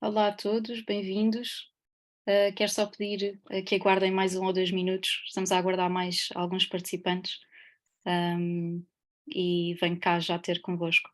Olá a todos, bem-vindos. Quero só pedir que aguardem mais 1 ou 2 minutos. Estamos a aguardar mais alguns participantes, ahm, e venho cá já ter convosco.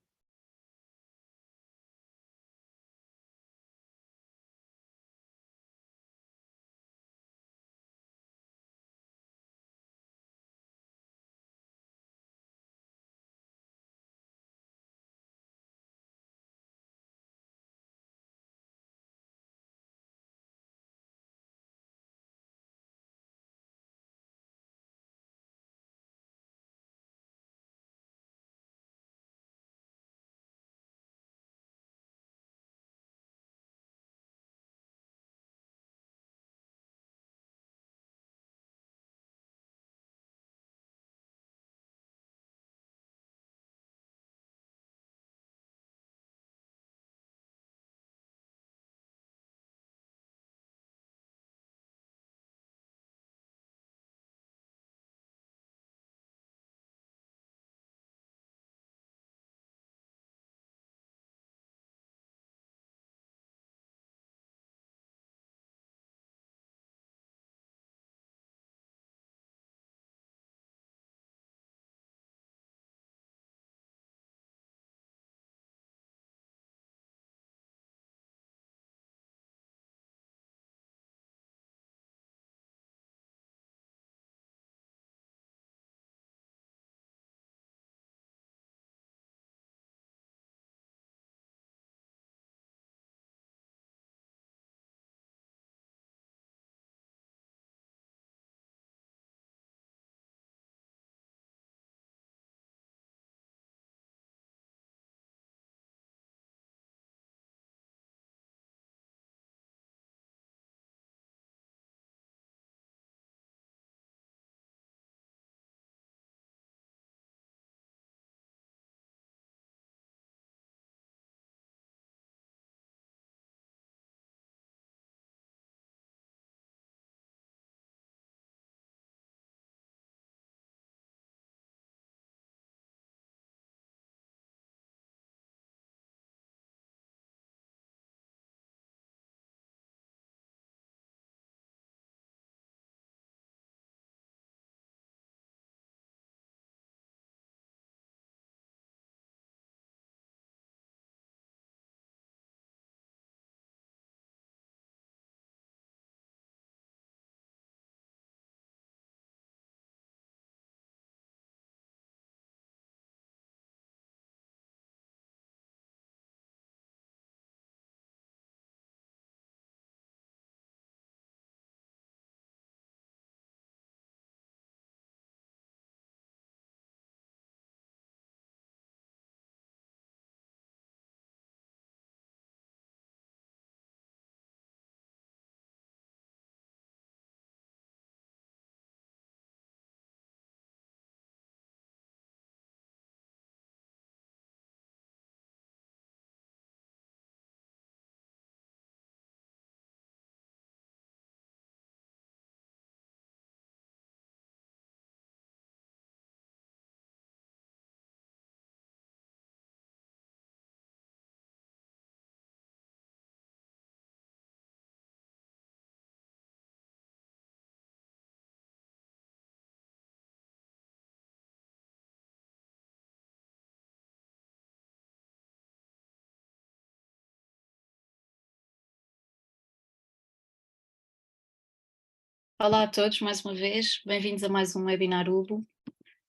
Olá a todos, mais uma vez, bem-vindos a mais um webinar UBO.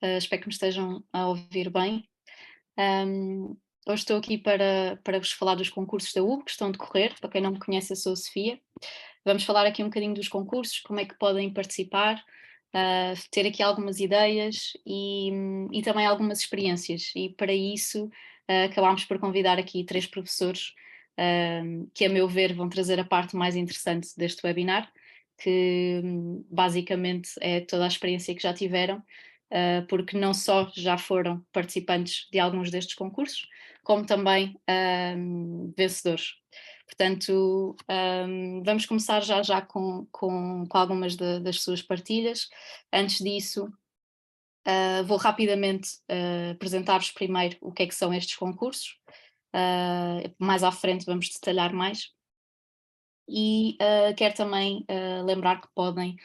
Espero que me estejam a ouvir bem. Ahm, Hoje estou aqui para vos falar dos concursos da UB que estão a decorrer. Para quem não me conhece, eu sou a Sofia. Vamos falar aqui um bocadinho dos concursos, como é que podem participar, ter aqui algumas ideias e também algumas experiências. E para isso, acabámos por convidar aqui 3 professores, que, a meu ver, vão trazer a parte mais interessante deste webinar, que basicamente é toda a experiência que já tiveram, porque não só já foram participantes de alguns destes concursos, como também vencedores. Portanto, vamos começar já com algumas das suas partilhas. Antes disso, vou rapidamente apresentar-vos primeiro o que é que são estes concursos. Mais à frente vamos detalhar mais. E quero também lembrar que podem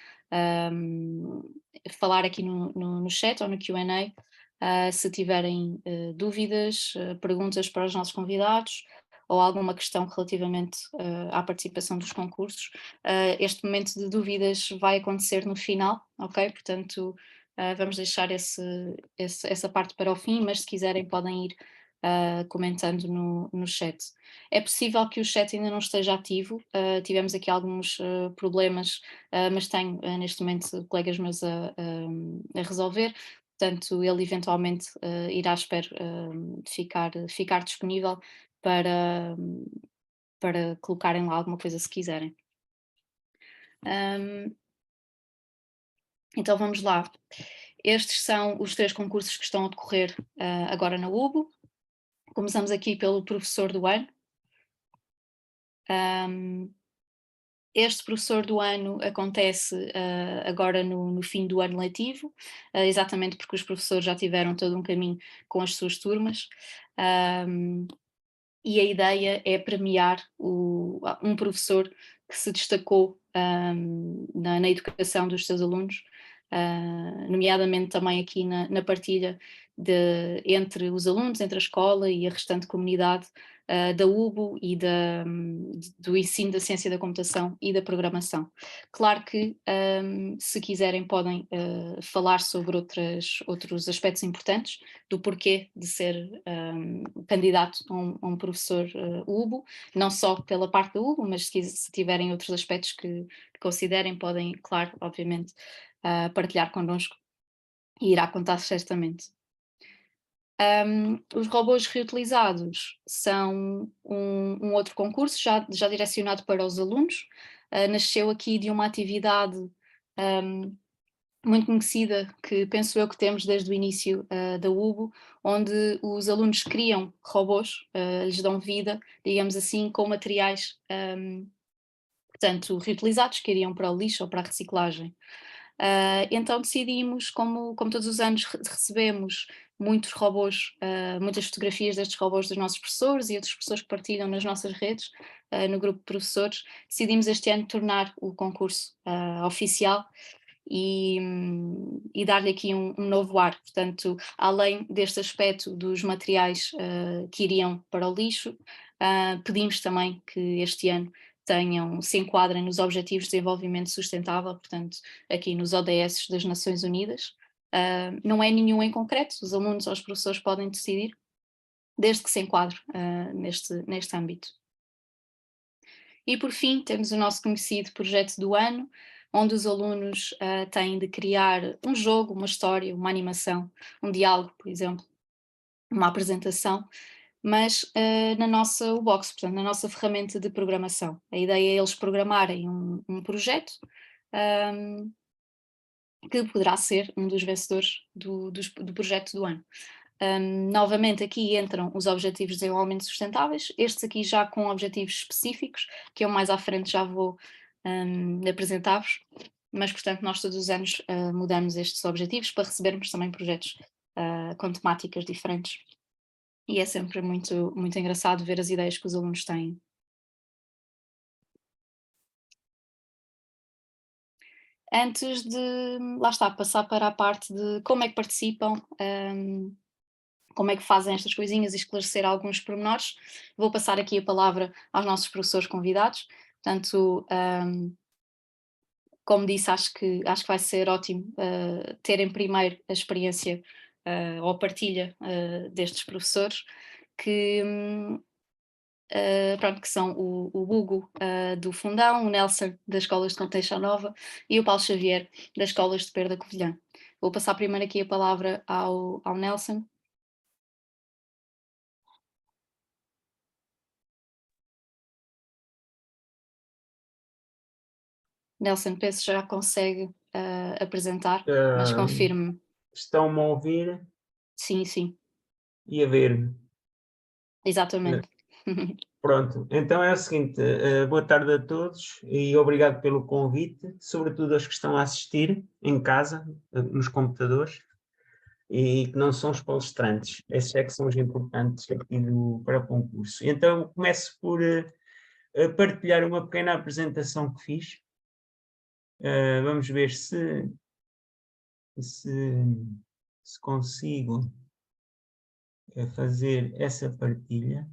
falar aqui no chat ou no Q&A se tiverem dúvidas, perguntas para os nossos convidados ou alguma questão relativamente à participação dos concursos. Este momento de dúvidas vai acontecer no final, ok? Portanto, vamos deixar essa parte para o fim, mas se quiserem podem ir comentando no chat. É possível que o chat ainda não esteja ativo, tivemos aqui alguns problemas, mas tenho neste momento colegas meus a resolver, portanto ele eventualmente irá, espero, ficar disponível para colocarem lá alguma coisa se quiserem. Então vamos lá. Estes são os 3 concursos que estão a decorrer agora na UBO. Começamos aqui pelo professor do ano. Este professor do ano acontece agora no fim do ano letivo, exatamente porque os professores já tiveram todo um caminho com as suas turmas, e a ideia é premiar um professor que se destacou na educação dos seus alunos, nomeadamente também aqui na partilha entre os alunos, entre a escola e a restante comunidade da UBO e do ensino da ciência da computação e da programação. Claro que se quiserem podem falar sobre outros aspectos importantes do porquê de ser candidato a um professor UBO, não só pela parte da UBO, mas se tiverem outros aspectos que considerem podem, claro, obviamente, partilhar connosco e irá contar certamente. Os robôs reutilizados são um outro concurso já direcionado para os alunos, nasceu aqui de uma atividade muito conhecida que penso eu que temos desde o início da UBO, onde os alunos criam robôs, lhes dão vida, digamos assim, com materiais portanto reutilizados que iriam para o lixo ou para a reciclagem. Então decidimos, como todos os anos recebemos muitos robôs, muitas fotografias destes robôs dos nossos professores e outros professores que partilham nas nossas redes, no grupo de professores, decidimos este ano tornar o concurso oficial e dar-lhe aqui um novo ar. Portanto, além deste aspecto dos materiais que iriam para o lixo, pedimos também que este ano se enquadrem nos Objetivos de Desenvolvimento Sustentável, portanto, aqui nos ODS das Nações Unidas. Não é nenhum em concreto, os alunos ou os professores podem decidir, desde que se enquadre neste âmbito. E por fim, temos o nosso conhecido projeto do ano, onde os alunos têm de criar um jogo, uma história, uma animação, um diálogo, por exemplo, uma apresentação, mas na nossa UBox, portanto, na nossa ferramenta de programação. A ideia é eles programarem um projeto que poderá ser um dos vencedores do projeto do ano. Novamente aqui entram os Objetivos de Desenvolvimento Sustentáveis, estes aqui já com objetivos específicos, que eu mais à frente já vou apresentar-vos, mas portanto nós todos os anos mudamos estes objetivos para recebermos também projetos com temáticas diferentes, e é sempre muito, muito engraçado ver as ideias que os alunos têm. Antes de, lá está, passar para a parte de como é que participam, como é que fazem estas coisinhas e esclarecer alguns pormenores, vou passar aqui a palavra aos nossos professores convidados. Portanto, como disse, acho que vai ser ótimo terem primeiro a experiência ou a partilha destes professores que, pronto, que são o Hugo do Fundão, o Nelson das Escolas de Conteixa Nova e o Paulo Xavier das Escolas de Perda Covilhã. Vou passar primeiro aqui a palavra ao Nelson. Nelson, penso que já consegue apresentar, mas confirme-me. Estão-me a ouvir Sim, sim, e a ver-me. exatamente. Pronto, então é o seguinte, boa tarde a todos e obrigado pelo convite, sobretudo aos que estão a assistir em casa, nos computadores, e que não são os palestrantes, esses é que são os importantes aqui para o concurso. Então começo por partilhar uma pequena apresentação que fiz. Vamos ver se consigo fazer essa partilha.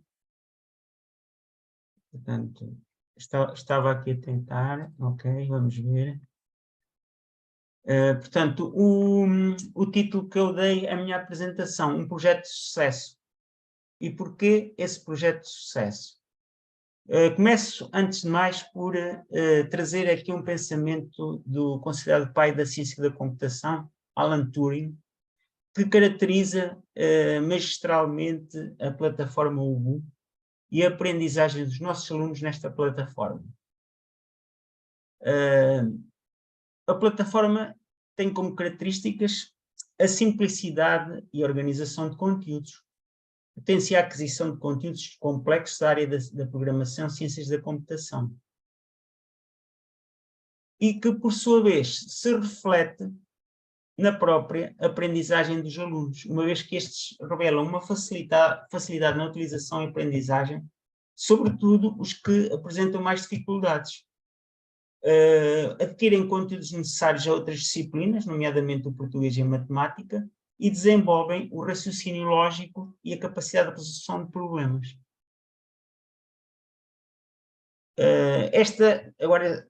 Portanto, estava aqui a tentar, ok, vamos ver. Portanto, o título que eu dei à minha apresentação, um projeto de sucesso. E porquê esse projeto de sucesso? Começo, antes de mais, por trazer aqui um pensamento do considerado pai da ciência da computação, Alan Turing, que caracteriza magistralmente a plataforma Ubuntu e a aprendizagem dos nossos alunos nesta plataforma. A plataforma tem como características a simplicidade e a organização de conteúdos, potência a aquisição de conteúdos complexos da área da programação, ciências da computação, e que, por sua vez, se reflete na própria aprendizagem dos alunos, uma vez que estes revelam uma facilidade na utilização e aprendizagem, sobretudo os que apresentam mais dificuldades. Adquirem conteúdos necessários a outras disciplinas, nomeadamente o português e a matemática, e desenvolvem o raciocínio lógico e a capacidade de resolução de problemas. Agora,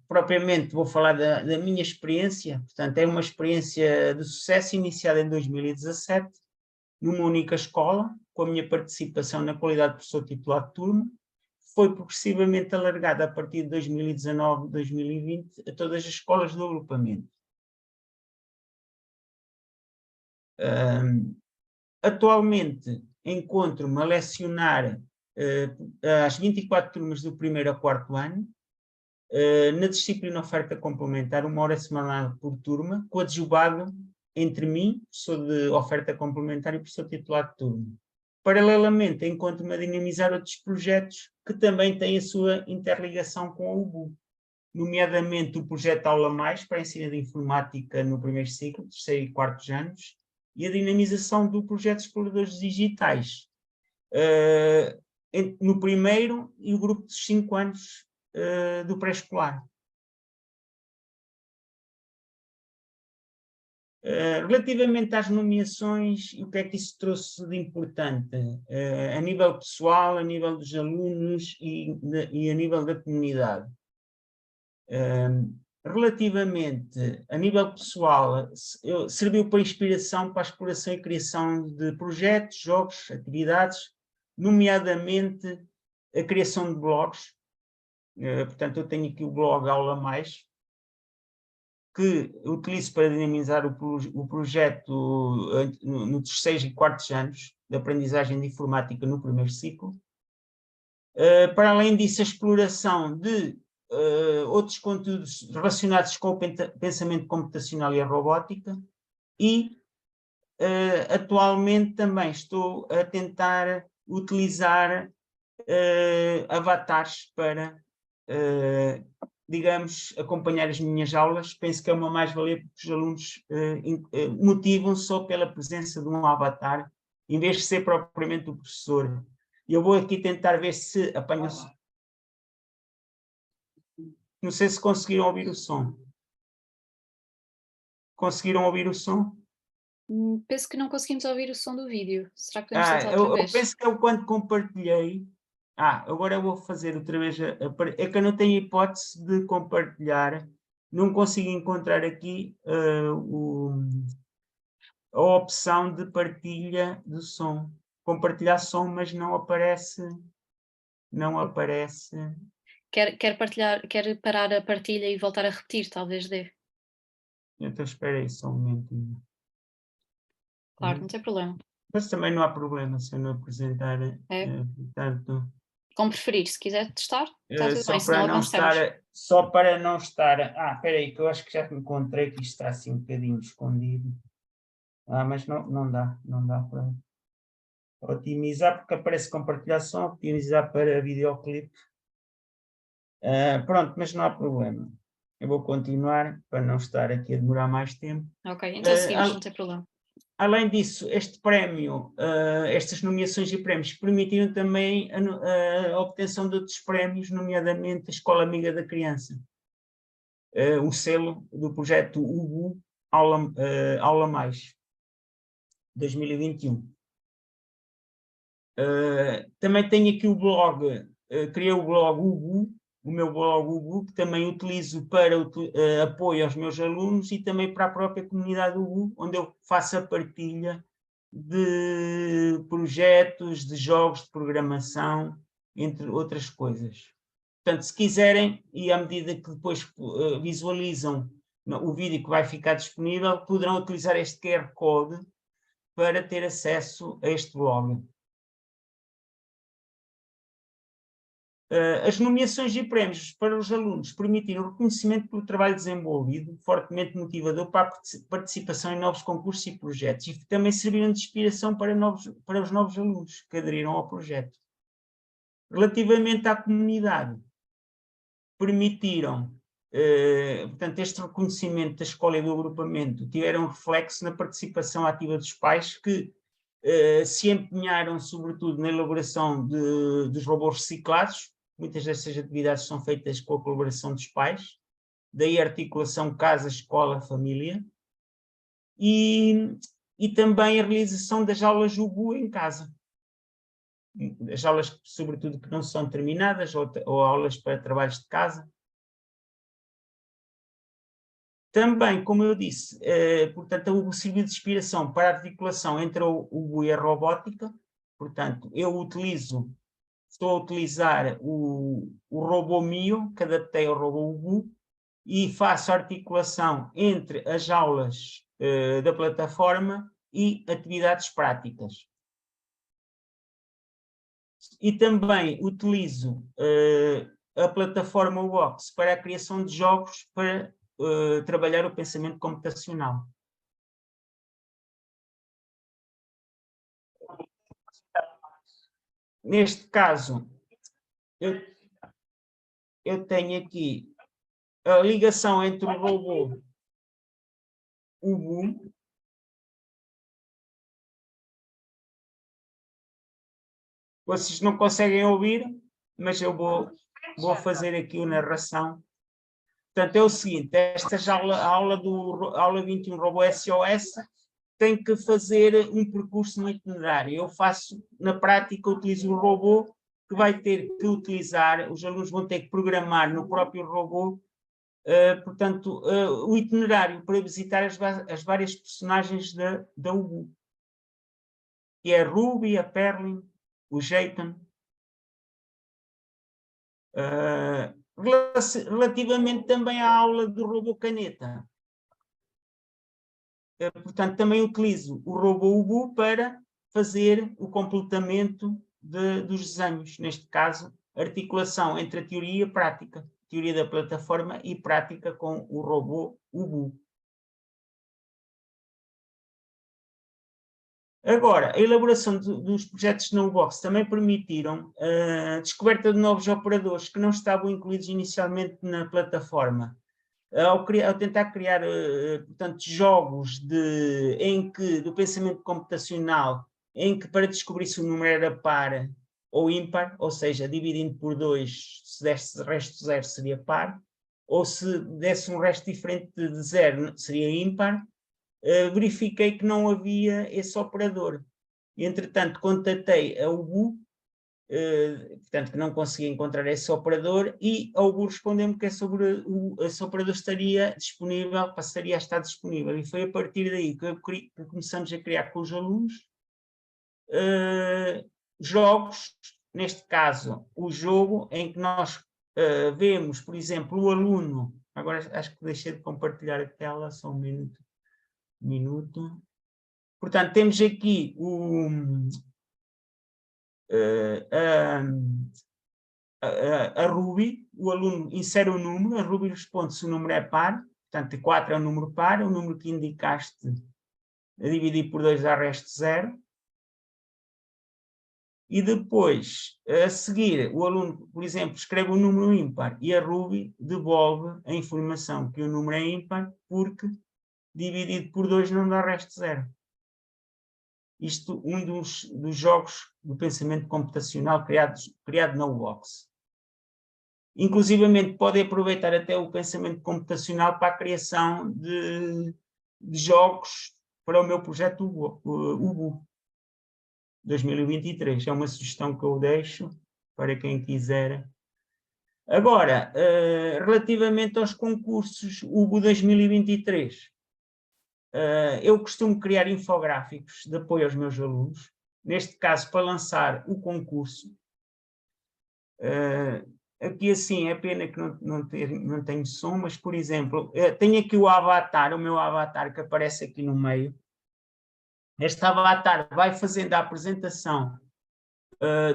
propriamente, vou falar da minha experiência. Portanto, é uma experiência de sucesso iniciada em 2017, numa única escola, com a minha participação na qualidade de professor titular de turma. Foi progressivamente alargada a partir de 2019, 2020, a todas as escolas do agrupamento. Atualmente, encontro-me a lecionar às 24 turmas do primeiro ao quarto ano, na disciplina oferta complementar, 1 hora semanal por turma, coadjuvado entre mim, professor de oferta complementar, e professor titular de turma. Paralelamente, encontro-me a dinamizar outros projetos que também têm a sua interligação com a UBU, nomeadamente o projeto Aula Mais, para ensino de informática no primeiro ciclo, terceiro e quartos anos, e a dinamização do projeto Exploradores Digitais, no primeiro e o grupo dos 5 anos do pré-escolar. Relativamente às nomeações, o que é que isso trouxe de importante? A nível pessoal, a nível dos alunos e a nível da comunidade. Relativamente a nível pessoal, serviu para inspiração para a exploração e criação de projetos, jogos, atividades, nomeadamente a criação de blogs. Portanto, eu tenho aqui o blog Aula Mais, que utilizo para dinamizar o projeto nos terceiros e quartos anos de aprendizagem de informática no primeiro ciclo. Para além disso, a exploração de outros conteúdos relacionados com o pensamento computacional e a robótica, e atualmente também estou a tentar utilizar avatares para digamos, acompanhar as minhas aulas. Penso que é uma mais-valia, porque os alunos motivam só pela presença de um avatar, em vez de ser propriamente o professor. Eu vou aqui tentar ver se apanho... Não sei se conseguiram ouvir o som. Conseguiram ouvir o som? Penso que não conseguimos ouvir o som do vídeo. Será que podemos tentar outra eu vez? penso que eu, quando compartilhei... agora eu vou fazer outra vez... É que eu não tenho hipótese de compartilhar. Não consigo encontrar aqui a opção de partilha do som. Compartilhar som, mas não aparece... Não aparece... Quer parar a partilha e voltar a repetir? Talvez dê. Então espera aí só um momentinho. Claro, não tem problema. Mas também não há problema se eu não apresentar, portanto... Como preferir, se quiser testar, está tudo bem, só senão para não avançamos. só para não estar... espera aí, que eu acho que já me encontrei, que isto está assim um bocadinho escondido. Mas não dá para otimizar, porque aparece compartilhar som, otimizar para videoclipe. Pronto, mas não há problema. Eu vou continuar, para não estar aqui a demorar mais tempo. Ok, então seguimos, não tem problema. além disso, este prémio, estas nomeações e prémios permitiram também a obtenção de outros prémios, nomeadamente a Escola Amiga da Criança, o selo do projeto UBU Aula Mais, 2021. Também tenho aqui o blog, criei o blog UBU, o meu blog UBU, que também utilizo para apoio aos meus alunos e também para a própria comunidade UBU, onde eu faço a partilha de projetos, de jogos de programação, entre outras coisas. Portanto, se quiserem, e à medida que depois visualizam o vídeo que vai ficar disponível, poderão utilizar este QR Code para ter acesso a este blog. As nomeações e prémios para os alunos permitiram o reconhecimento pelo trabalho desenvolvido, fortemente motivador para a participação em novos concursos e projetos, e também serviram de inspiração para os novos alunos que aderiram ao projeto. Relativamente à comunidade, permitiram, portanto, este reconhecimento da escola e do agrupamento tiveram reflexo na participação ativa dos pais que se empenharam sobretudo na elaboração dos robôs reciclados. Muitas dessas atividades são feitas com a colaboração dos pais, daí a articulação casa, escola, família, e também a realização das aulas UBU em casa. As aulas, sobretudo, que não são terminadas, ou aulas para trabalhos de casa. Também, como eu disse, portanto, o serviço de inspiração para a articulação entre o UBU e a robótica. Portanto, estou a utilizar o robô Mio, que adaptei ao robô UBU, e faço articulação entre as aulas da plataforma e atividades práticas. E também utilizo a plataforma UOX para a criação de jogos para trabalhar o pensamento computacional. Neste caso, eu tenho aqui a ligação entre o robô UBU vocês não conseguem ouvir, mas eu vou fazer aqui a narração. Portanto, é o seguinte, a aula 21 Robô SOS tem que fazer um percurso no itinerário. Eu faço, na prática, utilizo o robô que vai ter que utilizar, os alunos vão ter que programar no próprio robô, portanto, o itinerário para visitar as várias personagens da UBU. Que é a Ruby, a Perlin, o Jeiton. Relativamente também à aula do robô caneta. Portanto, também utilizo o robô UBU para fazer o completamento dos desenhos. Neste caso, articulação entre a teoria e a prática. Teoria da plataforma e prática com o robô UBU. Agora, a elaboração dos projetos Snowbox também permitiram a descoberta de novos operadores que não estavam incluídos inicialmente na plataforma. Ao tentar criar, portanto, jogos do pensamento computacional, em que para descobrir se o número era par ou ímpar, ou seja, dividindo por 2, se desse resto zero seria par, ou se desse um resto diferente de zero seria ímpar, verifiquei que não havia esse operador. Entretanto, contatei a UBU, portanto, que não conseguia encontrar esse operador, e a UBU respondeu-me que esse operador estaria disponível, passaria a estar disponível. E foi a partir daí que começamos a criar com os alunos jogos, neste caso, o jogo em que nós vemos, por exemplo, o aluno, agora acho que deixei de compartilhar a tela, só um minuto. Portanto, temos aqui a Ruby, o aluno insere o número, a Ruby responde se o número é par, portanto 4 é um número par, o número que indicaste a dividir por 2 dá resto zero. E depois, a seguir, o aluno, por exemplo, escreve um número ímpar e a Ruby devolve a informação que o número é ímpar porque dividido por 2 não dá resto zero. isto um dos jogos do pensamento computacional criado na UOX. Inclusivamente podem aproveitar até o pensamento computacional para a criação de jogos para o meu projeto UBU 2023. É uma sugestão que eu deixo para quem quiser. Agora, relativamente aos concursos UBU 2023, eu costumo criar infográficos de apoio aos meus alunos, neste caso para lançar o concurso. Aqui assim, é pena que não tenho som, mas, por exemplo, tenho aqui o meu avatar que aparece aqui no meio. Este avatar vai fazendo a apresentação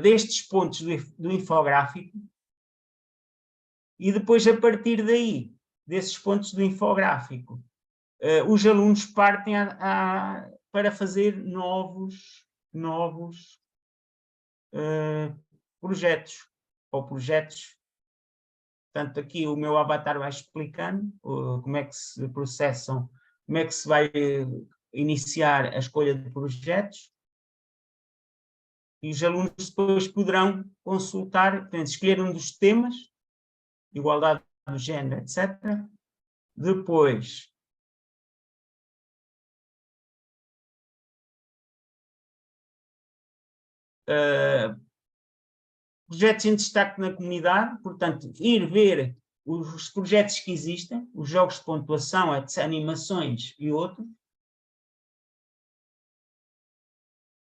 destes pontos do infográfico e depois, a partir daí, desses pontos do infográfico, os alunos partem para fazer novos projetos, ou projetos. Portanto, aqui o meu avatar vai explicando como é que se processam, como é que se vai iniciar a escolha de projetos, e os alunos depois poderão consultar, portanto, escolher um dos temas, igualdade do género, etc. Depois, projetos em destaque na comunidade, portanto, ir ver os projetos que existem, os jogos de pontuação, animações e outros,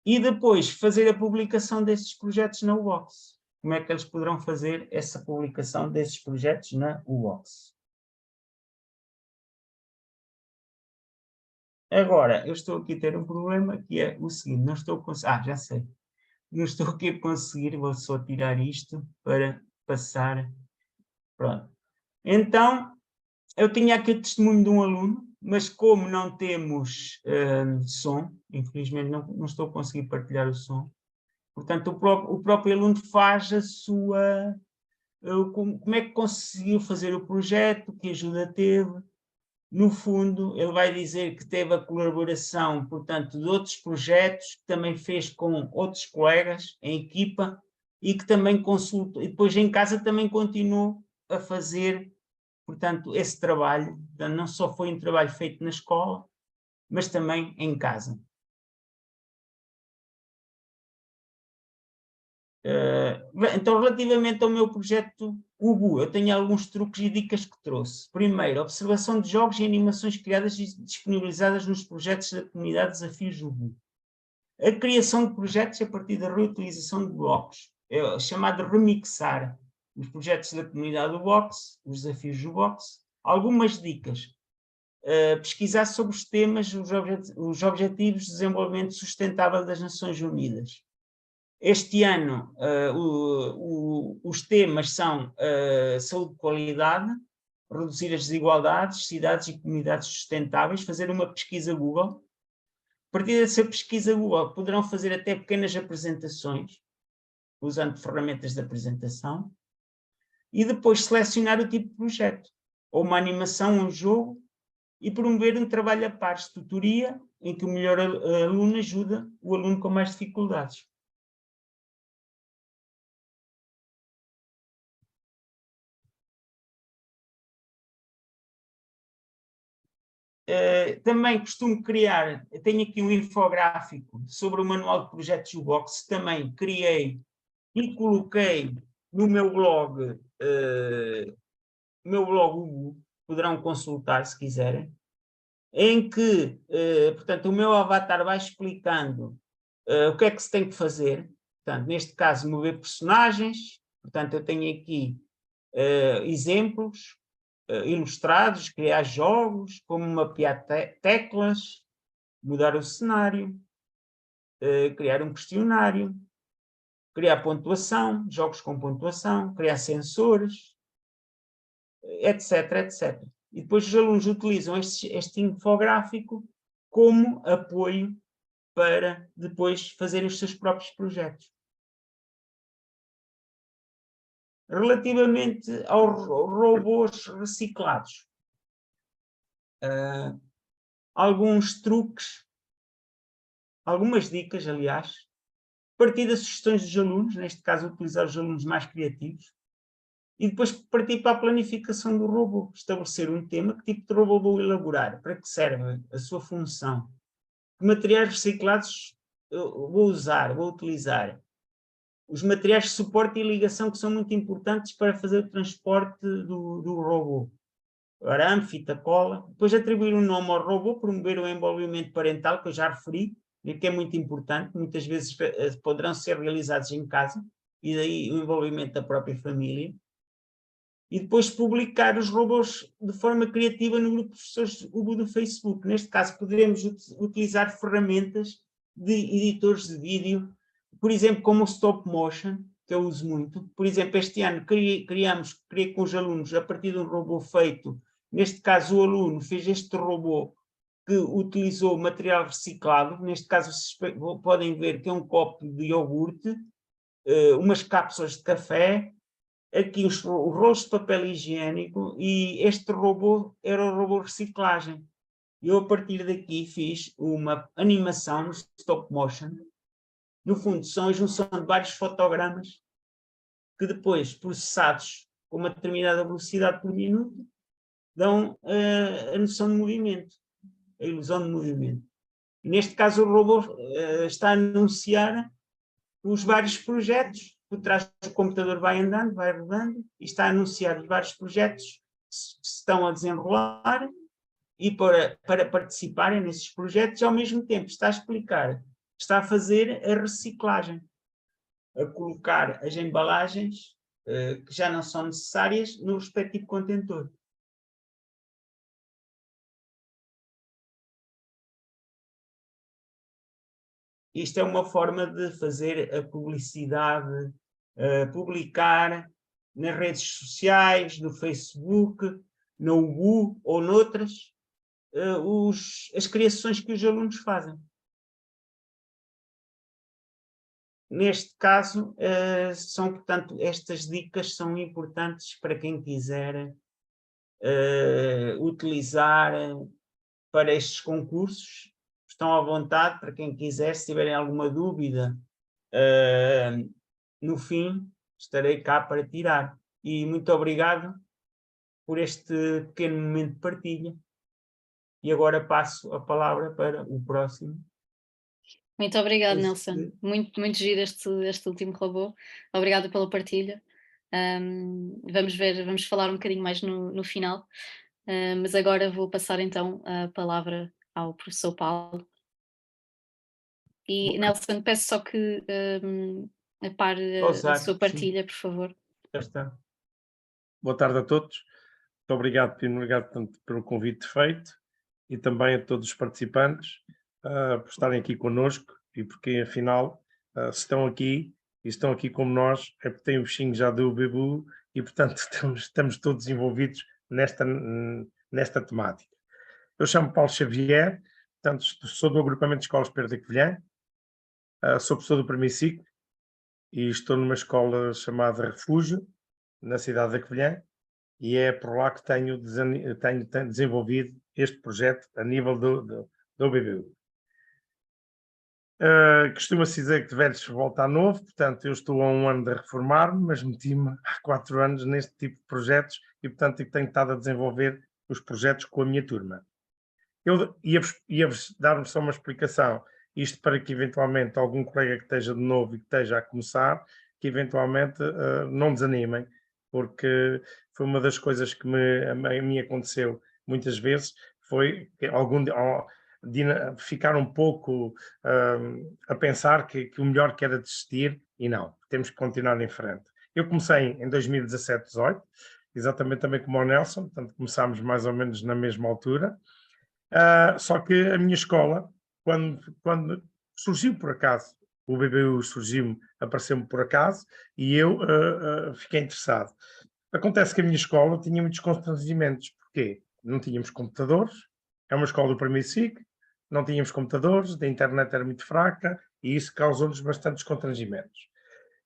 e depois fazer a publicação desses projetos na UOX. Como é que eles poderão fazer essa publicação desses projetos na UOX? Agora, eu estou aqui a ter um problema que é o seguinte, não estou a conseguir... já sei. Não estou aqui a conseguir, vou só tirar isto para passar. Pronto. Então, eu tinha aqui o testemunho de um aluno, mas como não temos som, infelizmente não estou a conseguir partilhar o som, portanto, o próprio aluno faz a sua... como é que conseguiu fazer o projeto, que ajuda teve. No fundo, ele vai dizer que teve a colaboração, portanto, de outros projetos, que também fez com outros colegas em equipa e que também consulta, e depois em casa também continuou a fazer, portanto, esse trabalho. Portanto, não só foi um trabalho feito na escola, mas também em casa. Então, relativamente ao meu projeto UBU, eu tenho alguns truques e dicas que trouxe. Primeiro, observação de jogos e animações criadas e disponibilizadas nos projetos da comunidade Desafios UBU. A criação de projetos a partir da reutilização de blocos, é chamado remixar os projetos da comunidade do box, os desafios do box. Algumas dicas. Pesquisar sobre os temas, os objetivos de desenvolvimento sustentável das Nações Unidas. Este ano, os temas são saúde de qualidade, reduzir as desigualdades, cidades e comunidades sustentáveis, fazer uma pesquisa Google. A partir dessa pesquisa Google, poderão fazer até pequenas apresentações, usando ferramentas de apresentação, e depois selecionar o tipo de projeto, ou uma animação, um jogo, e promover um trabalho a pares de tutoria, em que o melhor aluno ajuda o aluno com mais dificuldades. Também costumo criar, tenho aqui um infográfico sobre o manual de projetos UBox, também criei e coloquei no meu blog, UBU, poderão consultar se quiserem, em que, portanto, o meu avatar vai explicando o que é que se tem que fazer. Portanto, neste caso, mover personagens, portanto, eu tenho aqui exemplos, ilustrados, criar jogos, como mapear teclas, mudar o cenário, criar um questionário, criar pontuação, jogos com pontuação, criar sensores, etc, etc. E depois os alunos utilizam este infográfico como apoio para depois fazerem os seus próprios projetos. Relativamente aos robôs reciclados, alguns truques algumas dicas, aliás, partir das sugestões dos alunos, neste caso utilizar os alunos mais criativos, e depois partir para a planificação do robô, estabelecer um tema, que tipo de robô vou elaborar, para que serve a sua função, que materiais reciclados eu vou usar, vou utilizar, os materiais de suporte e ligação que são muito importantes para fazer o transporte do robô, arame, fita cola, depois atribuir um nome ao robô, promover o envolvimento parental, que eu já referi, e que é muito importante, muitas vezes poderão ser realizados em casa, e daí o envolvimento da própria família, e depois publicar os robôs de forma criativa no grupo de professores UBU do Facebook. Neste caso, poderemos utilizar ferramentas de editores de vídeo, por exemplo, como o Stop Motion, que eu uso muito. Por exemplo, este ano criei com os alunos, a partir de um robô feito, neste caso o aluno fez este robô que utilizou material reciclado, neste caso vocês podem ver que é um copo de iogurte, umas cápsulas de café, aqui os rolos de papel higiênico, e este robô era o robô reciclagem. Eu, a partir daqui, fiz uma animação no stop motion. No fundo, são a junção de vários fotogramas que depois, processados com uma determinada velocidade por minuto, dão a noção de movimento, a ilusão de movimento. E neste caso, o robô está a anunciar os vários projetos. Por trás do computador vai andando, vai rodando, e está a anunciar os vários projetos que se estão a desenrolar, e para participarem nesses projetos, ao mesmo tempo está a explicar, está a fazer a reciclagem, a colocar as embalagens que já não são necessárias no respectivo contentor. Isto é uma forma de fazer a publicidade, publicar nas redes sociais, no Facebook, no UBU ou noutras, as criações que os alunos fazem. Neste caso, portanto, estas dicas são importantes para quem quiser utilizar para estes concursos. Estão à vontade para quem quiser, se tiverem alguma dúvida, no fim estarei cá para tirar. E muito obrigado por este pequeno momento de partilha. E agora passo a palavra para o próximo. Muito obrigado, Nelson. Muito, muito giro este último robô. Obrigada pela partilha. Vamos falar um bocadinho mais no final, mas agora vou passar então a palavra ao professor Paulo. E Nelson, peço só que pare a sua partilha, sim, por favor. Já está. Boa tarde a todos. Muito obrigado, pelo convite feito, e também a todos os participantes por estarem aqui connosco, e porque afinal se estão aqui como nós, é porque têm o bichinho já do UBU, e portanto estamos todos envolvidos nesta temática. Eu chamo Paulo Xavier, portanto sou do agrupamento de escolas Pedro da Covilhã, sou professor do primeiro ciclo e estou numa escola chamada Refúgio, na cidade da Covilhã, e é por lá que tenho desenvolvido este projeto a nível do UBU. Costuma-se dizer que velhos volta a novo, portanto eu estou há 1 ano de reformar-me, mas meti-me há 4 anos neste tipo de projetos, e portanto eu tenho estado a desenvolver os projetos com a minha turma. Eu ia-vos dar só uma explicação, isto para que eventualmente algum colega que esteja de novo e que esteja a começar, que eventualmente não desanimem, porque foi uma das coisas que a mim aconteceu muitas vezes, foi ficar um pouco a pensar que o melhor que era desistir, e não, temos que continuar em frente. Eu comecei em 2017-18, exatamente também como o Nelson, portanto começámos mais ou menos na mesma altura, só que a minha escola, quando surgiu por acaso, o BBU apareceu-me por acaso, e eu fiquei interessado. Acontece que a minha escola tinha muitos constrangimentos. Porquê? Não tínhamos computadores, é uma escola do primeiro ciclo, não tínhamos computadores, a internet era muito fraca, e isso causou-nos bastantes constrangimentos.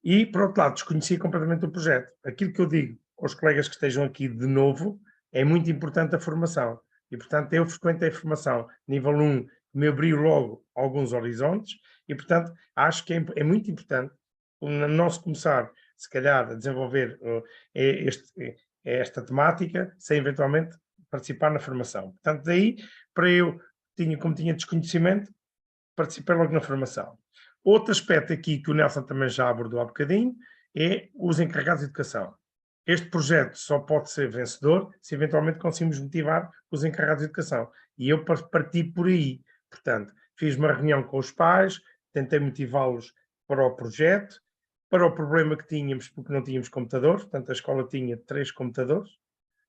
E, por outro lado, desconhecia completamente o projeto. Aquilo que eu digo aos colegas que estejam aqui de novo, é muito importante a formação. E, portanto, eu frequentei a formação nível 1 me abriu logo alguns horizontes e, portanto, acho que é muito importante não se começar, se calhar, a desenvolver esta temática sem eventualmente participar na formação. Portanto, daí, para eu, como tinha desconhecimento, participei logo na formação. Outro aspecto aqui que o Nelson também já abordou há bocadinho é os encarregados de educação. Este projeto só pode ser vencedor se eventualmente conseguimos motivar os encarregados de educação. E eu parti por aí. Portanto, fiz uma reunião com os pais, tentei motivá-los para o projeto, para o problema que tínhamos, porque não tínhamos computadores. Portanto, a escola tinha 3 computadores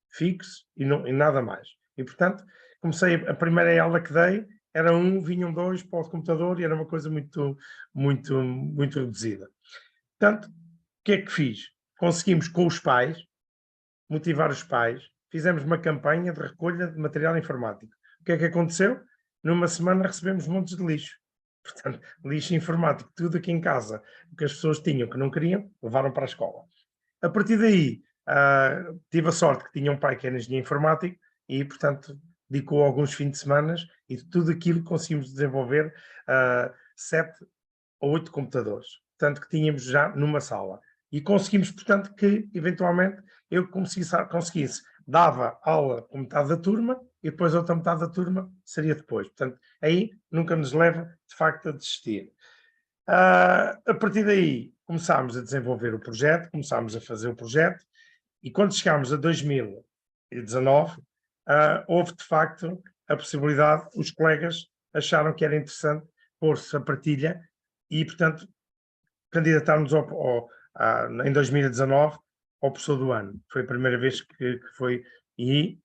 fixos e nada mais. E, portanto, comecei, a primeira aula que dei, era vinham 2 para o computador e era uma coisa muito, muito, muito reduzida. Portanto, o que é que fiz? Conseguimos com os pais, motivar os pais, fizemos uma campanha de recolha de material informático. O que é que aconteceu? Numa semana recebemos montes de lixo. Portanto, lixo informático, tudo aqui em casa, o que as pessoas tinham que não queriam, levaram para a escola. A partir daí, tive a sorte que tinha um pai que era engenheiro informático e, portanto, dedicou alguns fins de semana e de tudo aquilo conseguimos desenvolver 7 ou 8 computadores. Portanto, que tínhamos já numa sala. E conseguimos, portanto, que, eventualmente, eu conseguisse, dava aula com metade da turma e depois a outra metade da turma seria depois. Portanto, aí nunca nos leva, de facto, a desistir. A partir daí, começámos a desenvolver o projeto, começámos a fazer o projeto e quando chegámos a 2019, houve, de facto, a possibilidade, os colegas acharam que era interessante pôr-se a partilha e, portanto, candidatámos em 2019 ao professor do ano. Foi a primeira vez que foi, e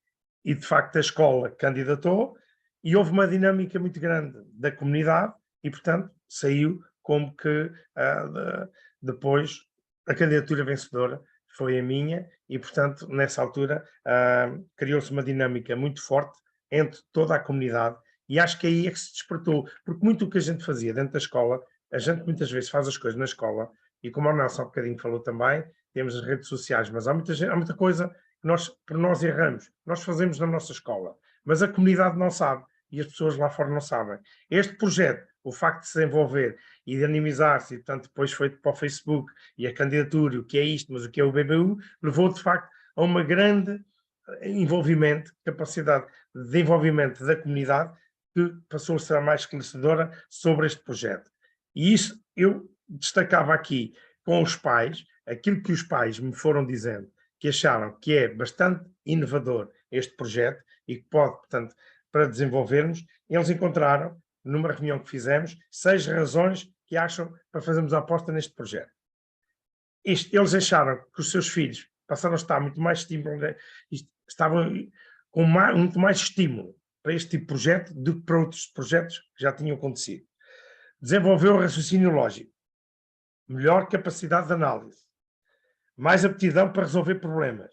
de facto a escola candidatou e houve uma dinâmica muito grande da comunidade e, portanto, saiu como que depois a candidatura vencedora foi a minha e, portanto, nessa altura criou-se uma dinâmica muito forte entre toda a comunidade e acho que aí é que se despertou, porque muito o que a gente fazia dentro da escola, a gente muitas vezes faz as coisas na escola e como o Nelson há bocadinho falou também, temos as redes sociais, mas há muita coisa que por nós erramos, nós fazemos na nossa escola, mas a comunidade não sabe e as pessoas lá fora não sabem. Este projeto, o facto de se desenvolver e de animizar-se, e portanto depois foi para o Facebook e a candidatura, o que é isto, mas o que é o BBU, levou de facto a uma grande envolvimento, capacidade de envolvimento da comunidade que passou a ser mais esclarecedora sobre este projeto. E isso eu destacava aqui com os pais, aquilo que os pais me foram dizendo, que acharam que é bastante inovador este projeto e que pode, portanto, para desenvolvermos, eles encontraram, numa reunião que fizemos, 6 razões que acham para fazermos a aposta neste projeto. Eles acharam que os seus filhos passaram a estar muito mais estímulo, estavam com muito mais estímulo para este tipo de projeto do que para outros projetos que já tinham acontecido. Desenvolveu o raciocínio lógico, melhor capacidade de análise, mais aptidão para resolver problemas.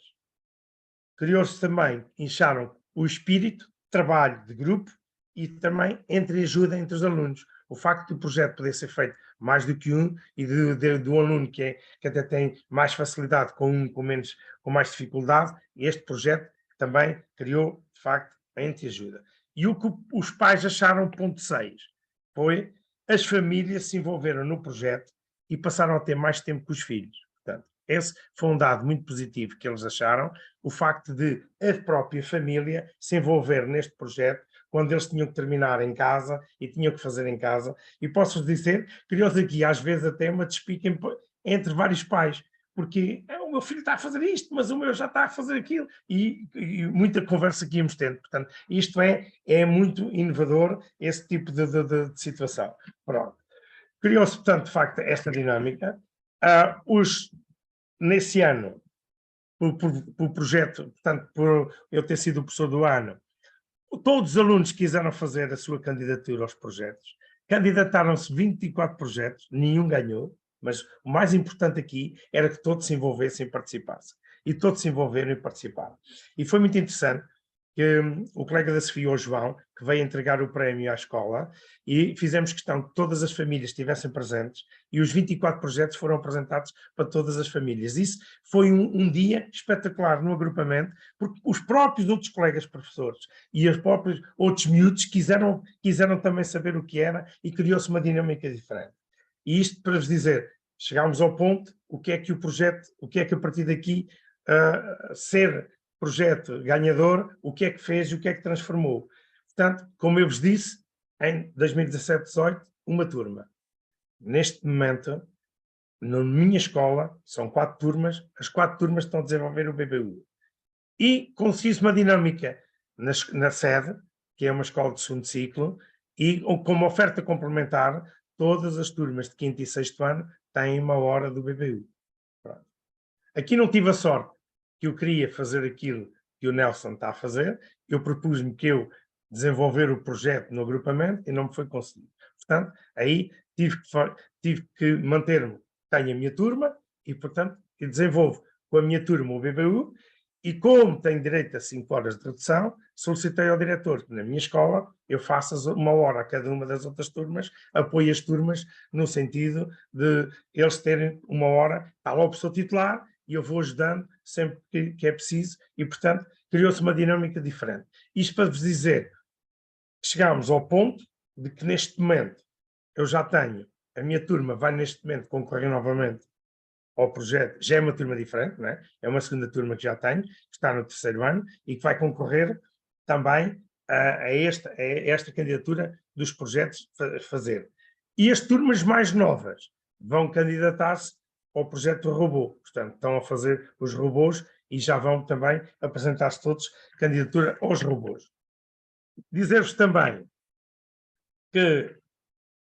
Criou-se também, incharam o espírito de trabalho de grupo e também ajuda entre os alunos. O facto do projeto poder ser feito mais do que um e do aluno que até tem mais facilidade com com mais dificuldade, este projeto também criou, de facto, a ajuda. E o que os pais acharam, ponto 6, foi as famílias se envolveram no projeto e passaram a ter mais tempo com os filhos. Portanto, esse foi um dado muito positivo que eles acharam, o facto de a própria família se envolver neste projeto quando eles tinham que terminar em casa e tinham que fazer em casa. E posso-vos dizer, criou-se aqui às vezes até uma despique entre vários pais, porque o meu filho está a fazer isto, mas o meu já está a fazer aquilo, e muita conversa que íamos tendo. Portanto, isto é muito inovador, esse tipo de situação. Pronto. Criou-se, portanto, de facto, esta dinâmica. Nesse ano, por projeto, portanto, por eu ter sido o professor do ano, todos os alunos quiseram fazer a sua candidatura aos projetos. Candidataram-se 24 projetos, nenhum ganhou, mas o mais importante aqui era que todos se envolvessem e participassem. E todos se envolveram e participaram. E foi muito interessante, que o colega da Sofia, o João, que veio entregar o prémio à escola, e fizemos questão que todas as famílias estivessem presentes, e os 24 projetos foram apresentados para todas as famílias. Isso foi um dia espetacular no agrupamento, porque os próprios outros colegas professores e os próprios outros miúdos quiseram também saber o que era, e criou-se uma dinâmica diferente. E isto para vos dizer, chegámos ao ponto, o que é que a partir daqui ser projeto ganhador, o que é que fez e o que é que transformou. Portanto, como eu vos disse, em 2017-18, uma turma. Neste momento, na minha escola, são 4 turmas, as 4 turmas estão a desenvolver o BBU. E conseguiu-se uma dinâmica na sede, que é uma escola de segundo ciclo, e como oferta complementar, todas as turmas de 5º e 6º ano têm 1 hora do BBU. Pronto. Aqui não tive a sorte que eu queria fazer aquilo que o Nelson está a fazer, eu propus-me que eu desenvolver o projeto no agrupamento e não me foi conseguido. Portanto, aí tive que manter-me, tenho a minha turma e, portanto, eu desenvolvo com a minha turma o BBU e, como tenho direito a 5 horas de redução, solicitei ao diretor que na minha escola eu faça 1 hora a cada uma das outras turmas, apoio as turmas no sentido de eles terem 1 hora, está lá o professor titular, e eu vou ajudando sempre que é preciso e, portanto, criou-se uma dinâmica diferente. Isto para vos dizer que chegámos ao ponto de que neste momento eu já tenho, a minha turma vai neste momento concorrer novamente ao projeto, já é uma turma diferente, não é? É uma segunda turma que já tenho, que está no 3º ano e que vai concorrer também a esta candidatura dos projetos fazer. E as turmas mais novas vão candidatar-se ao projeto do robô, portanto, estão a fazer os robôs e já vão também apresentar-se todos candidatura aos robôs. Dizer-vos também que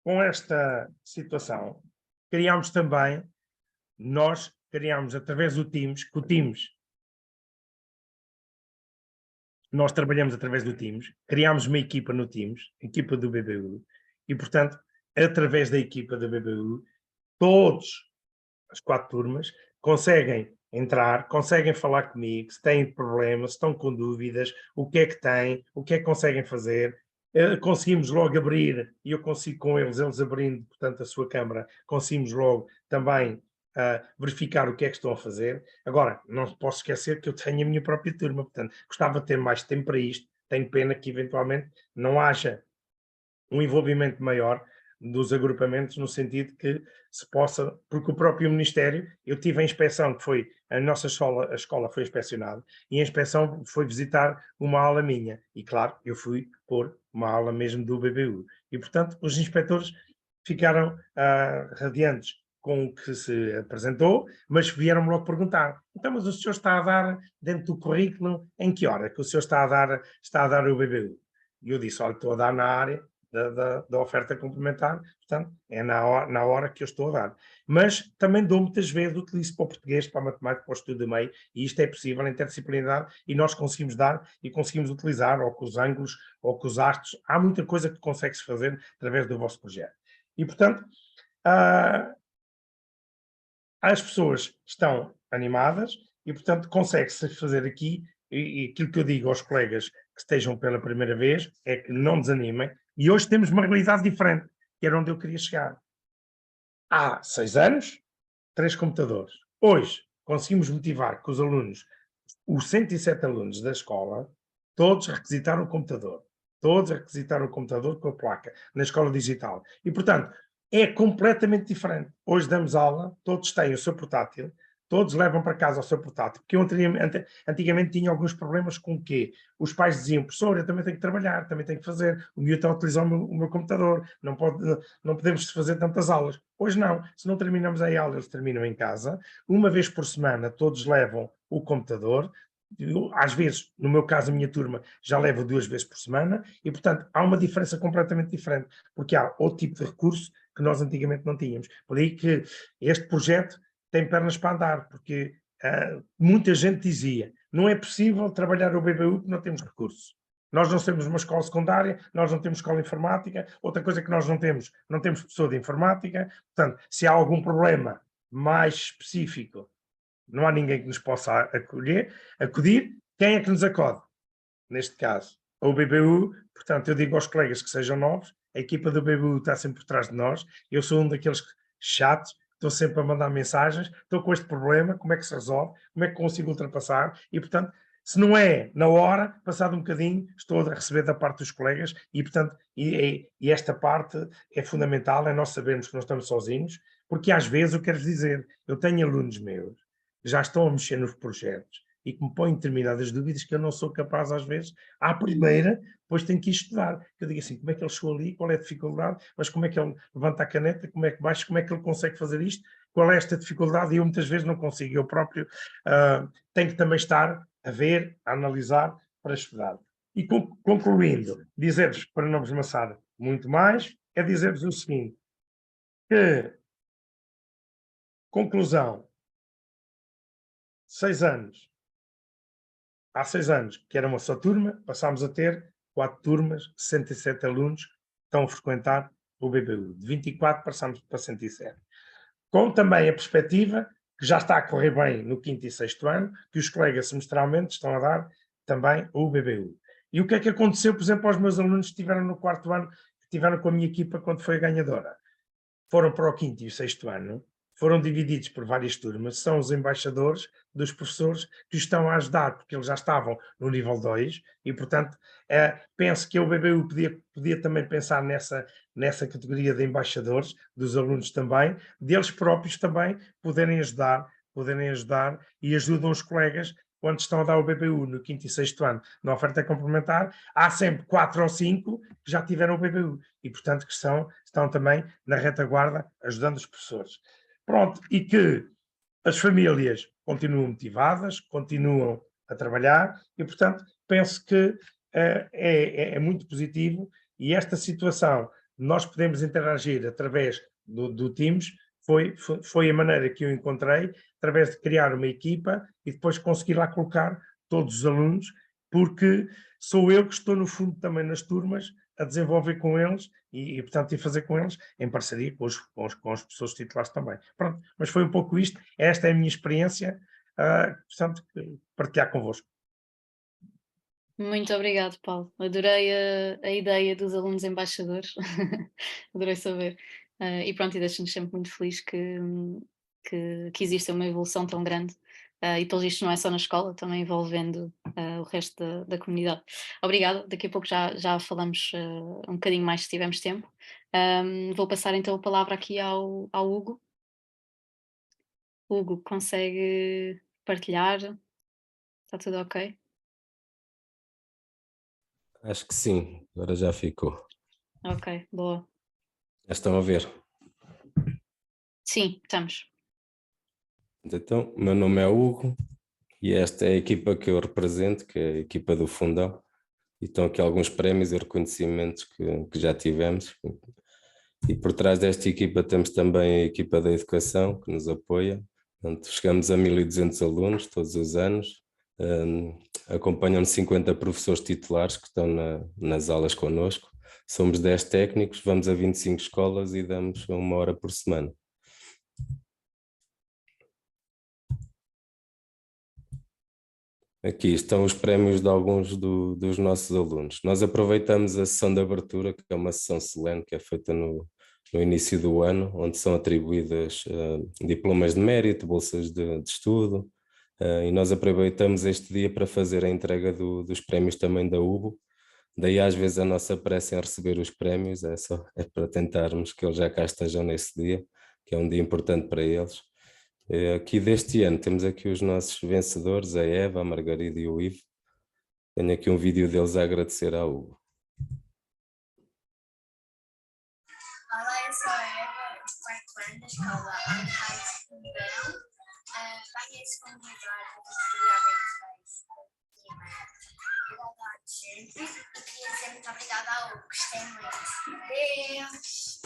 com esta situação nós criámos através do Teams, que o Teams, nós trabalhamos através do Teams, criámos uma equipa no Teams, equipa do BBU, e portanto, através da equipa do BBU, todos as 4 turmas, conseguem entrar, conseguem falar comigo, se têm problemas, se estão com dúvidas, o que é que têm, o que é que conseguem fazer. Conseguimos logo abrir, e eu consigo com eles abrindo, portanto, a sua câmara, conseguimos logo também verificar o que é que estão a fazer. Agora, não posso esquecer que eu tenho a minha própria turma, portanto, gostava de ter mais tempo para isto, tenho pena que eventualmente não haja um envolvimento maior dos agrupamentos, no sentido que se possa, porque o próprio Ministério, eu tive a inspeção, que foi, a nossa escola, a escola foi inspecionada, e a inspeção foi visitar uma ala minha, e claro, eu fui pôr uma ala mesmo do BBU, e portanto os inspectores ficaram radiantes com o que se apresentou, mas vieram-me logo perguntar, então, mas o senhor está a dar, dentro do currículo, em que hora que o senhor está a dar o BBU? E eu disse, olha, estou a dar na área da oferta complementar, portanto, é na hora que eu estou a dar. Mas também dou muitas vezes, utilizo para o português, para a matemática, para o estudo de meio, e isto é possível, a interdisciplinaridade, e nós conseguimos dar e conseguimos utilizar, ou com os ângulos, ou com os astros, há muita coisa que consegue-se fazer através do vosso projeto. E, portanto, as pessoas estão animadas e, portanto, consegue-se fazer aqui, e aquilo que eu digo aos colegas que estejam pela primeira vez, é que não desanimem, e hoje temos uma realidade diferente, que era onde eu queria chegar. Há 6 anos, 3 computadores. Hoje, conseguimos motivar que os alunos, os 107 alunos da escola, todos requisitaram o computador. Todos requisitaram o computador com a placa, na escola digital. E, portanto, é completamente diferente. Hoje damos aula, todos têm o seu portátil, todos levam para casa o seu portátil, porque eu antigamente tinha alguns problemas com o quê? Os pais diziam, professor, eu também tenho que trabalhar, também tenho que fazer, o miúdo está a utilizar o meu computador, não podemos fazer tantas aulas. Hoje não, se não terminamos a aula, eles terminam em casa, uma vez por semana todos levam o computador, às vezes, no meu caso, a minha turma já leva 2 vezes por semana, e portanto há uma diferença completamente diferente, porque há outro tipo de recurso que nós antigamente não tínhamos. Por aí que este projeto tem pernas para andar, porque muita gente dizia, não é possível trabalhar o BBU porque não temos recursos. Nós não temos uma escola secundária, nós não temos escola informática, outra coisa que nós não temos professor de informática, portanto, se há algum problema mais específico, não há ninguém que nos possa acudir, quem é que nos acode? neste caso, a UBBU, portanto, eu digo aos colegas que sejam novos, a equipa do UBBU está sempre por trás de nós, eu sou um daqueles chatos, estou sempre a mandar mensagens, estou com este problema, como é que se resolve, como é que consigo ultrapassar, e portanto, se não é na hora, passado um bocadinho, estou a receber da parte dos colegas, e portanto, esta parte é fundamental, é nós sabermos que não estamos sozinhos, porque às vezes eu quero dizer, eu tenho alunos meus, que já estão a mexer nos projetos, e que me põem determinadas dúvidas que eu não sou capaz, às vezes, à primeira, depois tenho que ir estudar. Eu digo assim, como é que ele chegou ali, qual é a dificuldade, mas como é que ele levanta a caneta, como é que baixa, como é que ele consegue fazer isto, qual é esta dificuldade, e eu muitas vezes não consigo, eu próprio tenho que também estar a ver, a analisar, para estudar. E concluindo, dizer-vos, para não vos amassar muito mais, é dizer-vos o seguinte, que, conclusão, 6 anos, há 6 anos, que era uma só turma, passámos a ter 4 turmas, 67 alunos que estão a frequentar o BBU. De 24 passámos para 107. Com também a perspectiva que já está a correr bem no 5º e 6º ano, que os colegas semestralmente estão a dar também o BBU. E o que é que aconteceu, por exemplo, aos meus alunos que estiveram no 4º ano, que estiveram com a minha equipa quando foi a ganhadora? Foram para o 5º e o 6º ano, foram divididos por várias turmas, são os embaixadores dos professores que os estão a ajudar, porque eles já estavam no nível 2 e, portanto, penso que o BBU podia também pensar nessa categoria de embaixadores, dos alunos também, deles próprios também poderem ajudar e ajudam os colegas quando estão a dar o BBU no 5º e 6º ano na oferta complementar, há sempre 4 ou 5 que já tiveram o BBU e, portanto, que estão também na retaguarda ajudando os professores. Pronto, e que as famílias continuam motivadas, continuam a trabalhar e, portanto, penso que é muito positivo e esta situação, nós podemos interagir através do Teams, foi a maneira que eu encontrei, através de criar uma equipa e depois conseguir lá colocar todos os alunos, porque sou eu que estou, no fundo, também nas turmas, a desenvolver com eles e portanto, fazer com eles em parceria com os professores titulares também. Pronto, mas foi um pouco isto, esta é a minha experiência, portanto, partilhar convosco. Muito obrigado, Paulo. Adorei a ideia dos alunos embaixadores. Adorei saber. E pronto, e deixa-nos sempre muito feliz que exista uma evolução tão grande. E pelo visto não é só na escola, também envolvendo o resto da comunidade. Obrigada, daqui a pouco já falamos um bocadinho mais se tivermos tempo. Vou passar então a palavra aqui ao Hugo. Hugo, consegue partilhar? Está tudo ok? Acho que sim, agora já ficou. Ok, boa. Já estão a ver? Sim, estamos. Então, meu nome é Hugo e esta é a equipa que eu represento, que é a equipa do Fundão. E estão aqui alguns prémios e reconhecimentos que já tivemos. E por trás desta equipa temos também a equipa da educação, que nos apoia. Portanto, chegamos a 1.200 alunos todos os anos. Acompanham-nos 50 professores titulares que estão nas aulas connosco. Somos 10 técnicos, vamos a 25 escolas e damos 1 hora por semana. Aqui estão os prémios de alguns dos nossos alunos. Nós aproveitamos a sessão de abertura, que é uma sessão solene que é feita no início do ano, onde são atribuídas diplomas de mérito, bolsas de estudo, e nós aproveitamos este dia para fazer a entrega dos prémios também da UBO. Daí às vezes a nossa pressa em receber os prémios é para tentarmos que eles já cá estejam nesse dia, que é um dia importante para eles. Aqui deste ano temos aqui os nossos vencedores, a Eva, a Margarida e o Ivo. Tenho aqui um vídeo deles a agradecer ao Hugo. Olá, eu sou a Eva, do 4º ano da escola Arcais de Fundão. Ganhei esse segundo lugar no Festival de Igualdade de Gênero e queria dizer muito obrigada ao Hugo, gostei muito. Deus!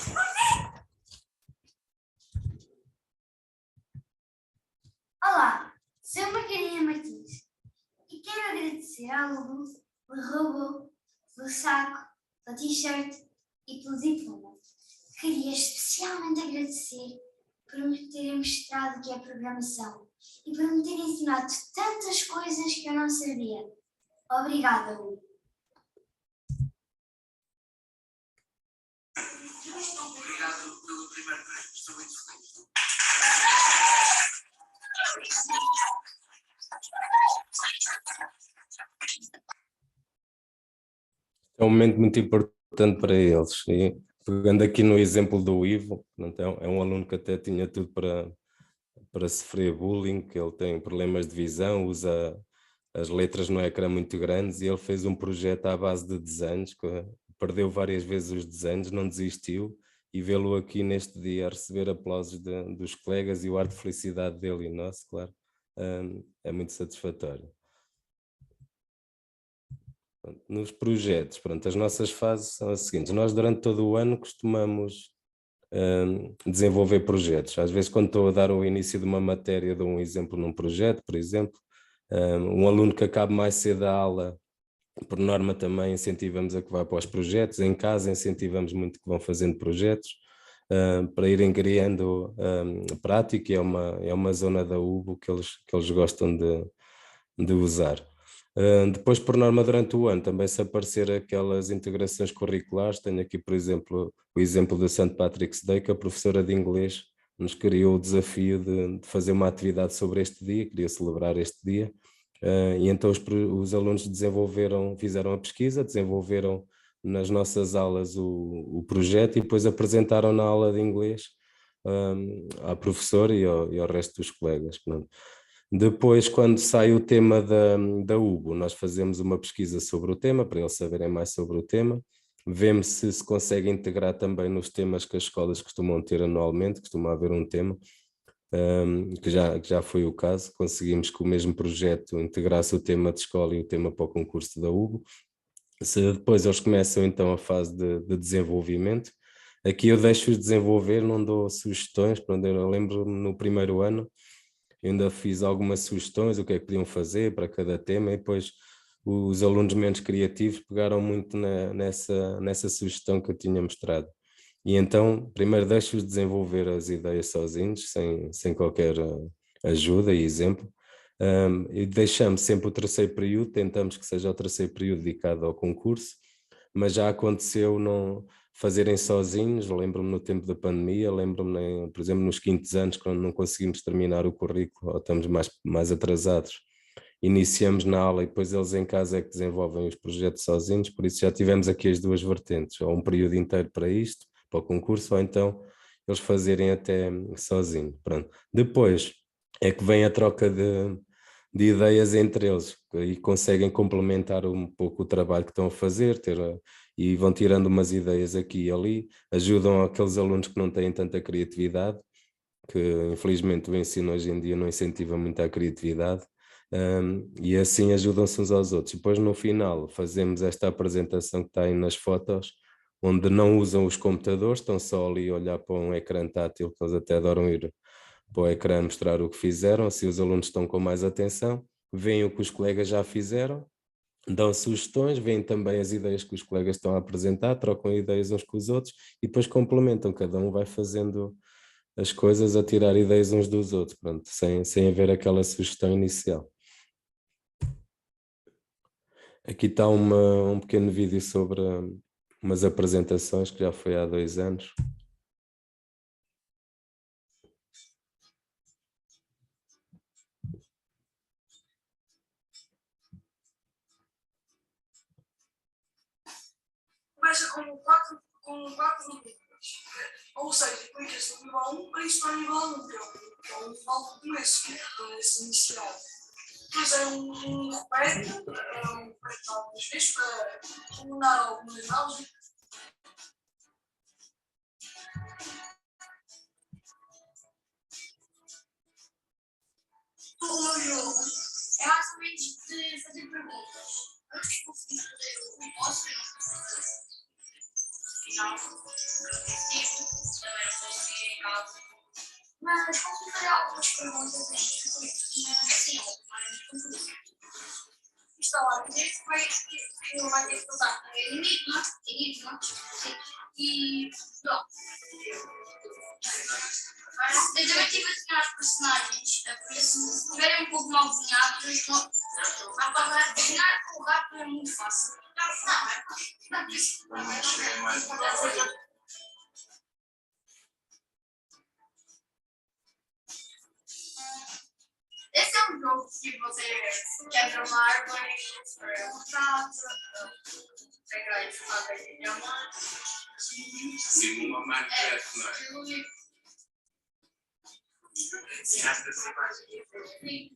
Olá, sou Margarida Martins e quero agradecer ao Hugo pelo robô, pelo saco, pelo t-shirt e pelo diploma. Queria especialmente agradecer por me terem mostrado o que é programação e por me terem ensinado tantas coisas que eu não sabia. Obrigada, Hugo. Obrigado pelo primeiro prémio, estou muito feliz. É um momento muito importante para eles. E pegando aqui no exemplo do Ivo, então, é um aluno que até tinha tudo para sofrer bullying, que ele tem problemas de visão, usa as letras no ecrã muito grandes e ele fez um projeto à base de desenhos, que perdeu várias vezes os desenhos, não desistiu, e vê-lo aqui neste dia a receber aplausos dos colegas e o ar de felicidade dele e nosso, claro, é muito satisfatório. Nos projetos, pronto, as nossas fases são as seguintes. Nós durante todo o ano costumamos desenvolver projetos. Às vezes quando estou a dar o início de uma matéria, dou um exemplo num projeto, por exemplo. Um aluno que acabe mais cedo a aula, por norma também incentivamos a que vá para os projetos. Em casa incentivamos muito que vão fazendo projetos para irem criando prática, e é uma zona da UBO que eles gostam de usar. Depois, por norma, durante o ano, também se aparecer aquelas integrações curriculares, tenho aqui, por exemplo, o exemplo do St. Patrick's Day, que a professora de inglês nos criou o desafio de fazer uma atividade sobre este dia, queria celebrar este dia, e então os alunos fizeram a pesquisa, desenvolveram nas nossas aulas o projeto e depois apresentaram na aula de inglês à professora e ao resto dos colegas. Pronto. Depois, quando sai o tema da UBO, nós fazemos uma pesquisa sobre o tema, para eles saberem mais sobre o tema, vemos se consegue integrar também nos temas que as escolas costumam ter anualmente, costuma haver um tema, que já foi o caso, conseguimos que o mesmo projeto integrasse o tema de escola e o tema para o concurso da UBO. Se depois eles começam então a fase de desenvolvimento, aqui eu deixo-os desenvolver, não dou sugestões, eu lembro-me no primeiro ano, eu ainda fiz algumas sugestões, o que é que podiam fazer para cada tema, e depois os alunos menos criativos pegaram muito nessa sugestão que eu tinha mostrado. E então, primeiro deixo-os desenvolver as ideias sozinhos, sem qualquer ajuda e exemplo. E deixamos sempre o terceiro período, tentamos que seja o terceiro período dedicado ao concurso, mas já aconteceu não fazerem sozinhos. Lembro-me no tempo da pandemia, lembro-me, por exemplo, nos quintos anos, quando não conseguimos terminar o currículo ou estamos mais atrasados, iniciamos na aula e depois eles em casa é que desenvolvem os projetos sozinhos, por isso já tivemos aqui as duas vertentes, ou um período inteiro para isto, para o concurso, ou então eles fazerem até sozinho. Pronto. Depois é que vem a troca de ideias entre eles e conseguem complementar um pouco o trabalho que estão a fazer, e vão tirando umas ideias aqui e ali, ajudam aqueles alunos que não têm tanta criatividade, que infelizmente o ensino hoje em dia não incentiva muito a criatividade, e assim ajudam-se uns aos outros. E depois no final fazemos esta apresentação que está aí nas fotos, onde não usam os computadores, estão só ali a olhar para um ecrã tátil, que eles até adoram ir para o ecrã mostrar o que fizeram. Se os alunos estão com mais atenção, veem o que os colegas já fizeram, dão sugestões, veem também as ideias que os colegas estão a apresentar, trocam ideias uns com os outros e depois complementam, cada um vai fazendo as coisas a tirar ideias uns dos outros, pronto, sem haver aquela sugestão inicial. Aqui está um pequeno vídeo sobre umas apresentações que já foi há 2 anos. Começa com 4 níveis. Ou seja, clicas no nível 1 para isso para o nível 1, que é o nível de começo, esse inicial. Depois é um repete algumas vezes para combinar algumas aulas. O meu jogo é mais ou menos de fazer perguntas. Antes de conseguir fazer o posso, não em casa. Mas consegui fazer algumas perguntas assim, está lá a dizer que vai ter que usar enigma, sim, e pronto. Eu também estive a desenhar os personagens, por isso, se estiverem um pouco mal desenhados, a desenhar com o gato é muito fácil. Esse é um jogo que você quebra uma árvore, uma casa, pegar esse papel de diamante. Sim, uma Minecraft, não é? Essa Sim.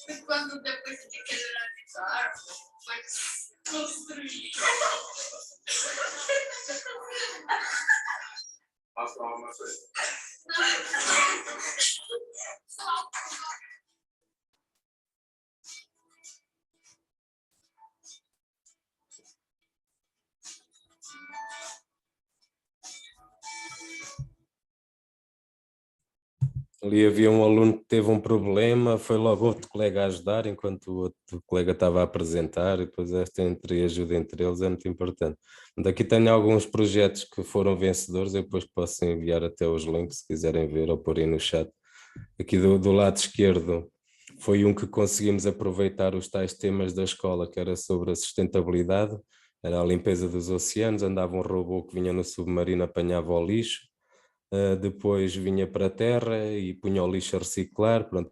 E quando depois de quebrar essa árvore, vai construir. Posso falar uma coisa? Ali havia um aluno que teve um problema, foi logo outro colega a ajudar, enquanto o outro colega estava a apresentar, e depois esta ajuda entre eles é muito importante. Aqui tenho alguns projetos que foram vencedores, eu depois posso enviar até os links, se quiserem ver, ou pôr aí no chat. Aqui do lado esquerdo foi um que conseguimos aproveitar os tais temas da escola, que era sobre a sustentabilidade, era a limpeza dos oceanos, andava um robô que vinha no submarino, apanhava o lixo, depois vinha para a terra e punha o lixo a reciclar, pronto,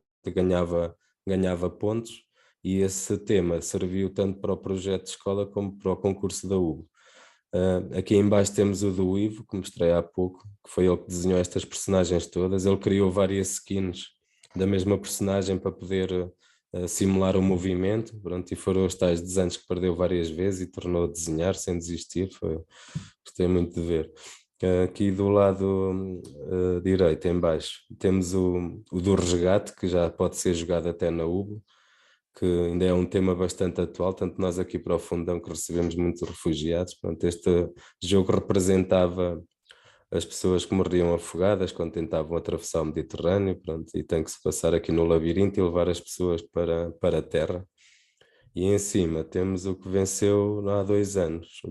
ganhava pontos, e esse tema serviu tanto para o projeto de escola como para o concurso da UB. Aqui em baixo temos o do Ivo, que mostrei há pouco, que foi ele que desenhou estas personagens todas. Ele criou várias skins da mesma personagem para poder simular o movimento, pronto, e foram os tais desenhos que perdeu várias vezes e tornou a desenhar sem desistir. Gostei muito de ver. Aqui do lado direito, em baixo, temos o do resgate, que já pode ser jogado até na UB, que ainda é um tema bastante atual, tanto nós aqui para o Fundão, que recebemos muitos refugiados. Pronto, este jogo representava as pessoas que morriam afogadas quando tentavam atravessar o Mediterrâneo, pronto, e tem que se passar aqui no labirinto e levar as pessoas para a terra. E em cima temos o que venceu há 2 anos,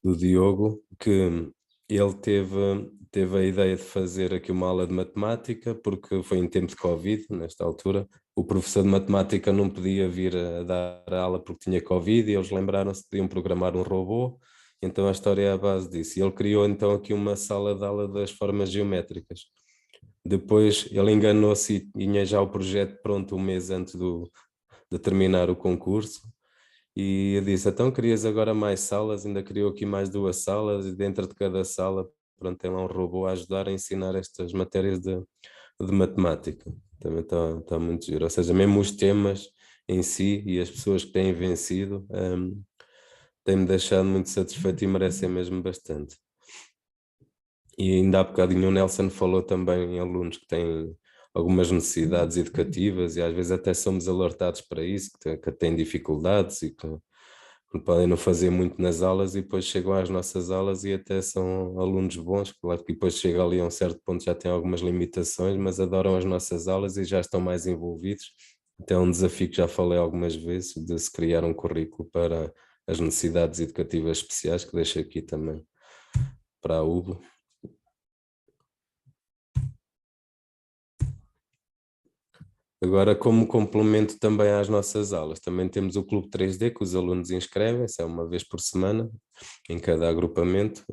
do Diogo, que ele teve a ideia de fazer aqui uma aula de matemática, porque foi em tempo de Covid, nesta altura. O professor de matemática não podia vir a dar a aula porque tinha Covid, e eles lembraram-se que podiam programar um robô, então a história é a base disso. E ele criou então aqui uma sala de aula das formas geométricas. Depois ele enganou-se e tinha já o projeto pronto um mês antes de terminar o concurso. E eu disse, então querias agora mais salas? Ainda criou aqui mais 2 salas, e dentro de cada sala, pronto, tem lá um robô a ajudar a ensinar estas matérias de matemática. Também está muito giro. Ou seja, mesmo os temas em si e as pessoas que têm vencido têm-me deixado muito satisfeito e merecem mesmo bastante. E ainda há bocadinho o Nelson falou também em alunos que têm algumas necessidades educativas, e às vezes até somos alertados para isso, que têm dificuldades e que podem não fazer muito nas aulas, e depois chegam às nossas aulas e até são alunos bons, claro que depois chega ali a um certo ponto, já têm algumas limitações, mas adoram as nossas aulas e já estão mais envolvidos. Até é um desafio que já falei algumas vezes, de se criar um currículo para as necessidades educativas especiais, que deixo aqui também para a UB. Agora, como complemento também às nossas aulas, também temos o Clube 3D, que os alunos inscrevem-se, é uma vez por semana, em cada agrupamento,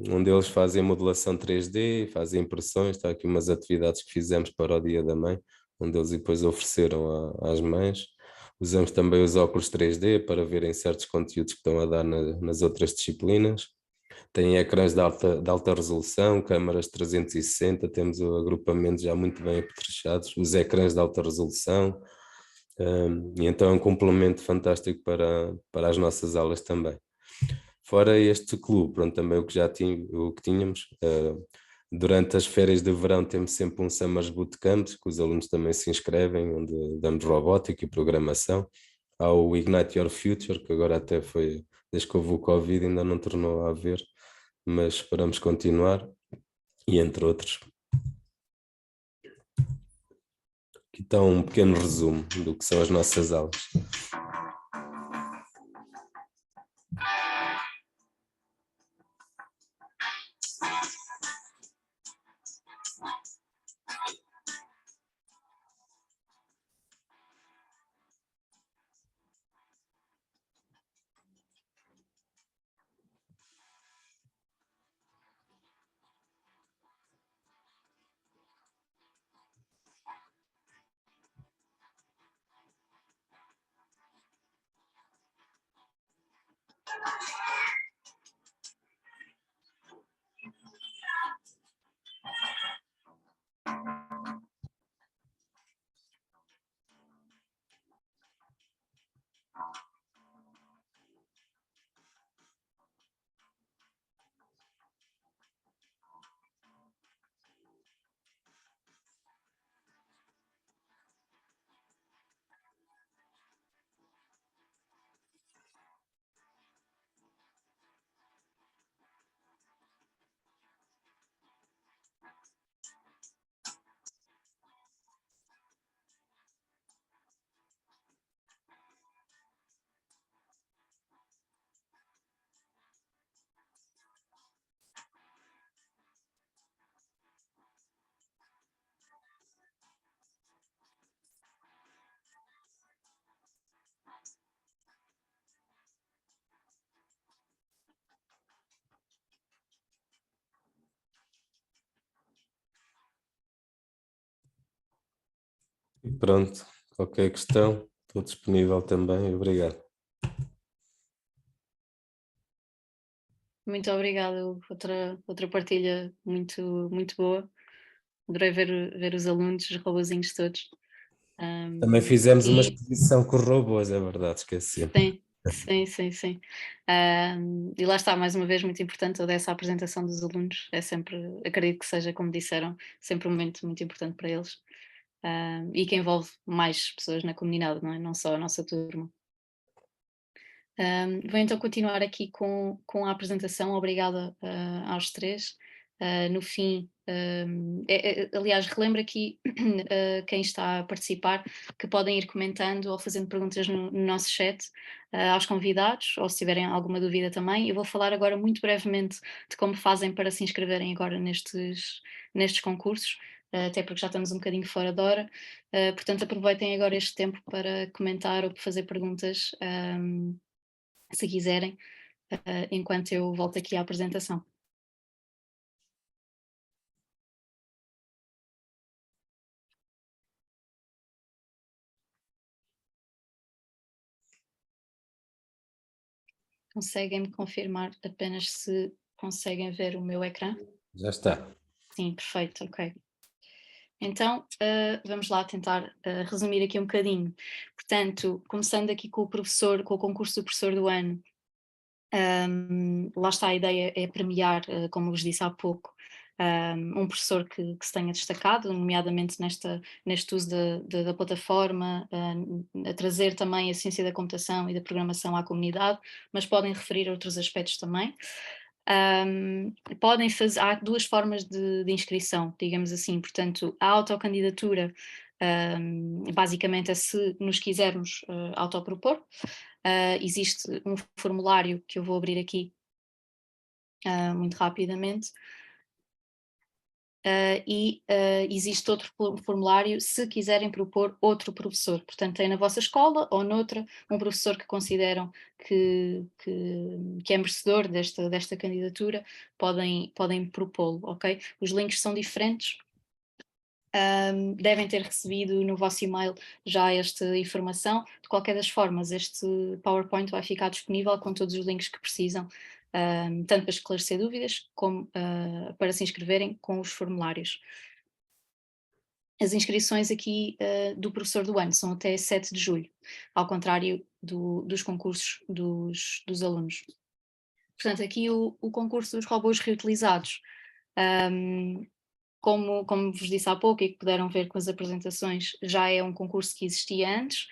onde eles fazem modelação 3D, fazem impressões. Está aqui umas atividades que fizemos para o Dia da Mãe, onde eles depois ofereceram às mães. Usamos também os óculos 3D para verem certos conteúdos que estão a dar nas outras disciplinas. Tem ecrãs de alta resolução, câmaras 360, temos agrupamentos já muito bem apetrechados, os ecrãs de alta resolução, e então é um complemento fantástico para as nossas aulas também. Fora este clube, pronto, também o que tínhamos, durante as férias de verão temos sempre um Summers Bootcamp, que os alunos também se inscrevem, onde damos robótica e programação. Há o Ignite Your Future, que agora até foi, desde que houve o Covid, ainda não tornou a haver, mas esperamos continuar, e entre outros. Aqui está um pequeno resumo do que são as nossas aulas. E pronto, qualquer questão, estou disponível também. Obrigado. Muito obrigada, Hugo. Outra partilha muito, muito boa. Adorei ver os alunos, os robozinhos todos. Também fizemos uma E exposição com robôs, é verdade, esqueci. sim. E lá está, mais uma vez, muito importante toda essa apresentação dos alunos. É sempre, acredito que seja, como disseram, sempre um momento muito importante para eles. E que envolve mais pessoas na comunidade, não é? Não só a nossa turma. Vou então continuar aqui com a apresentação. Obrigada aos três. No fim, aliás, relembro aqui quem está a participar que podem ir comentando ou fazendo perguntas no nosso chat aos convidados, ou se tiverem alguma dúvida também. Eu vou falar agora muito brevemente de como fazem para se inscreverem agora nestes concursos, até porque já estamos um bocadinho fora de hora. Portanto, aproveitem agora este tempo para comentar ou para fazer perguntas. Se quiserem, enquanto eu volto aqui à apresentação. Conseguem-me confirmar apenas se conseguem ver o meu ecrã? Já está. Sim, perfeito, ok. Então, vamos lá tentar resumir aqui um bocadinho. Portanto, começando aqui com o concurso do professor do ano, lá está, a ideia é premiar, como vos disse há pouco, um professor que se tenha destacado, nomeadamente neste uso da plataforma, a trazer também a ciência da computação e da programação à comunidade, mas podem referir a outros aspectos também. Há duas formas de inscrição, digamos assim, portanto, a autocandidatura basicamente é se nos quisermos autopropor. Existe um formulário que eu vou abrir aqui muito rapidamente. Existe outro formulário se quiserem propor outro professor. Portanto, tem na vossa escola ou noutra um professor que consideram que é merecedor desta candidatura, podem propô-lo, ok? Os links são diferentes. Devem ter recebido no vosso e-mail já esta informação. De qualquer das formas, este PowerPoint vai ficar disponível com todos os links que precisam, tanto para esclarecer dúvidas como para se inscreverem com os formulários. As inscrições aqui do professor do ano são até 7 de julho, ao contrário dos concursos dos alunos. Portanto, aqui o concurso dos robôs reutilizados, como vos disse há pouco e que puderam ver com as apresentações, já é um concurso que existia antes.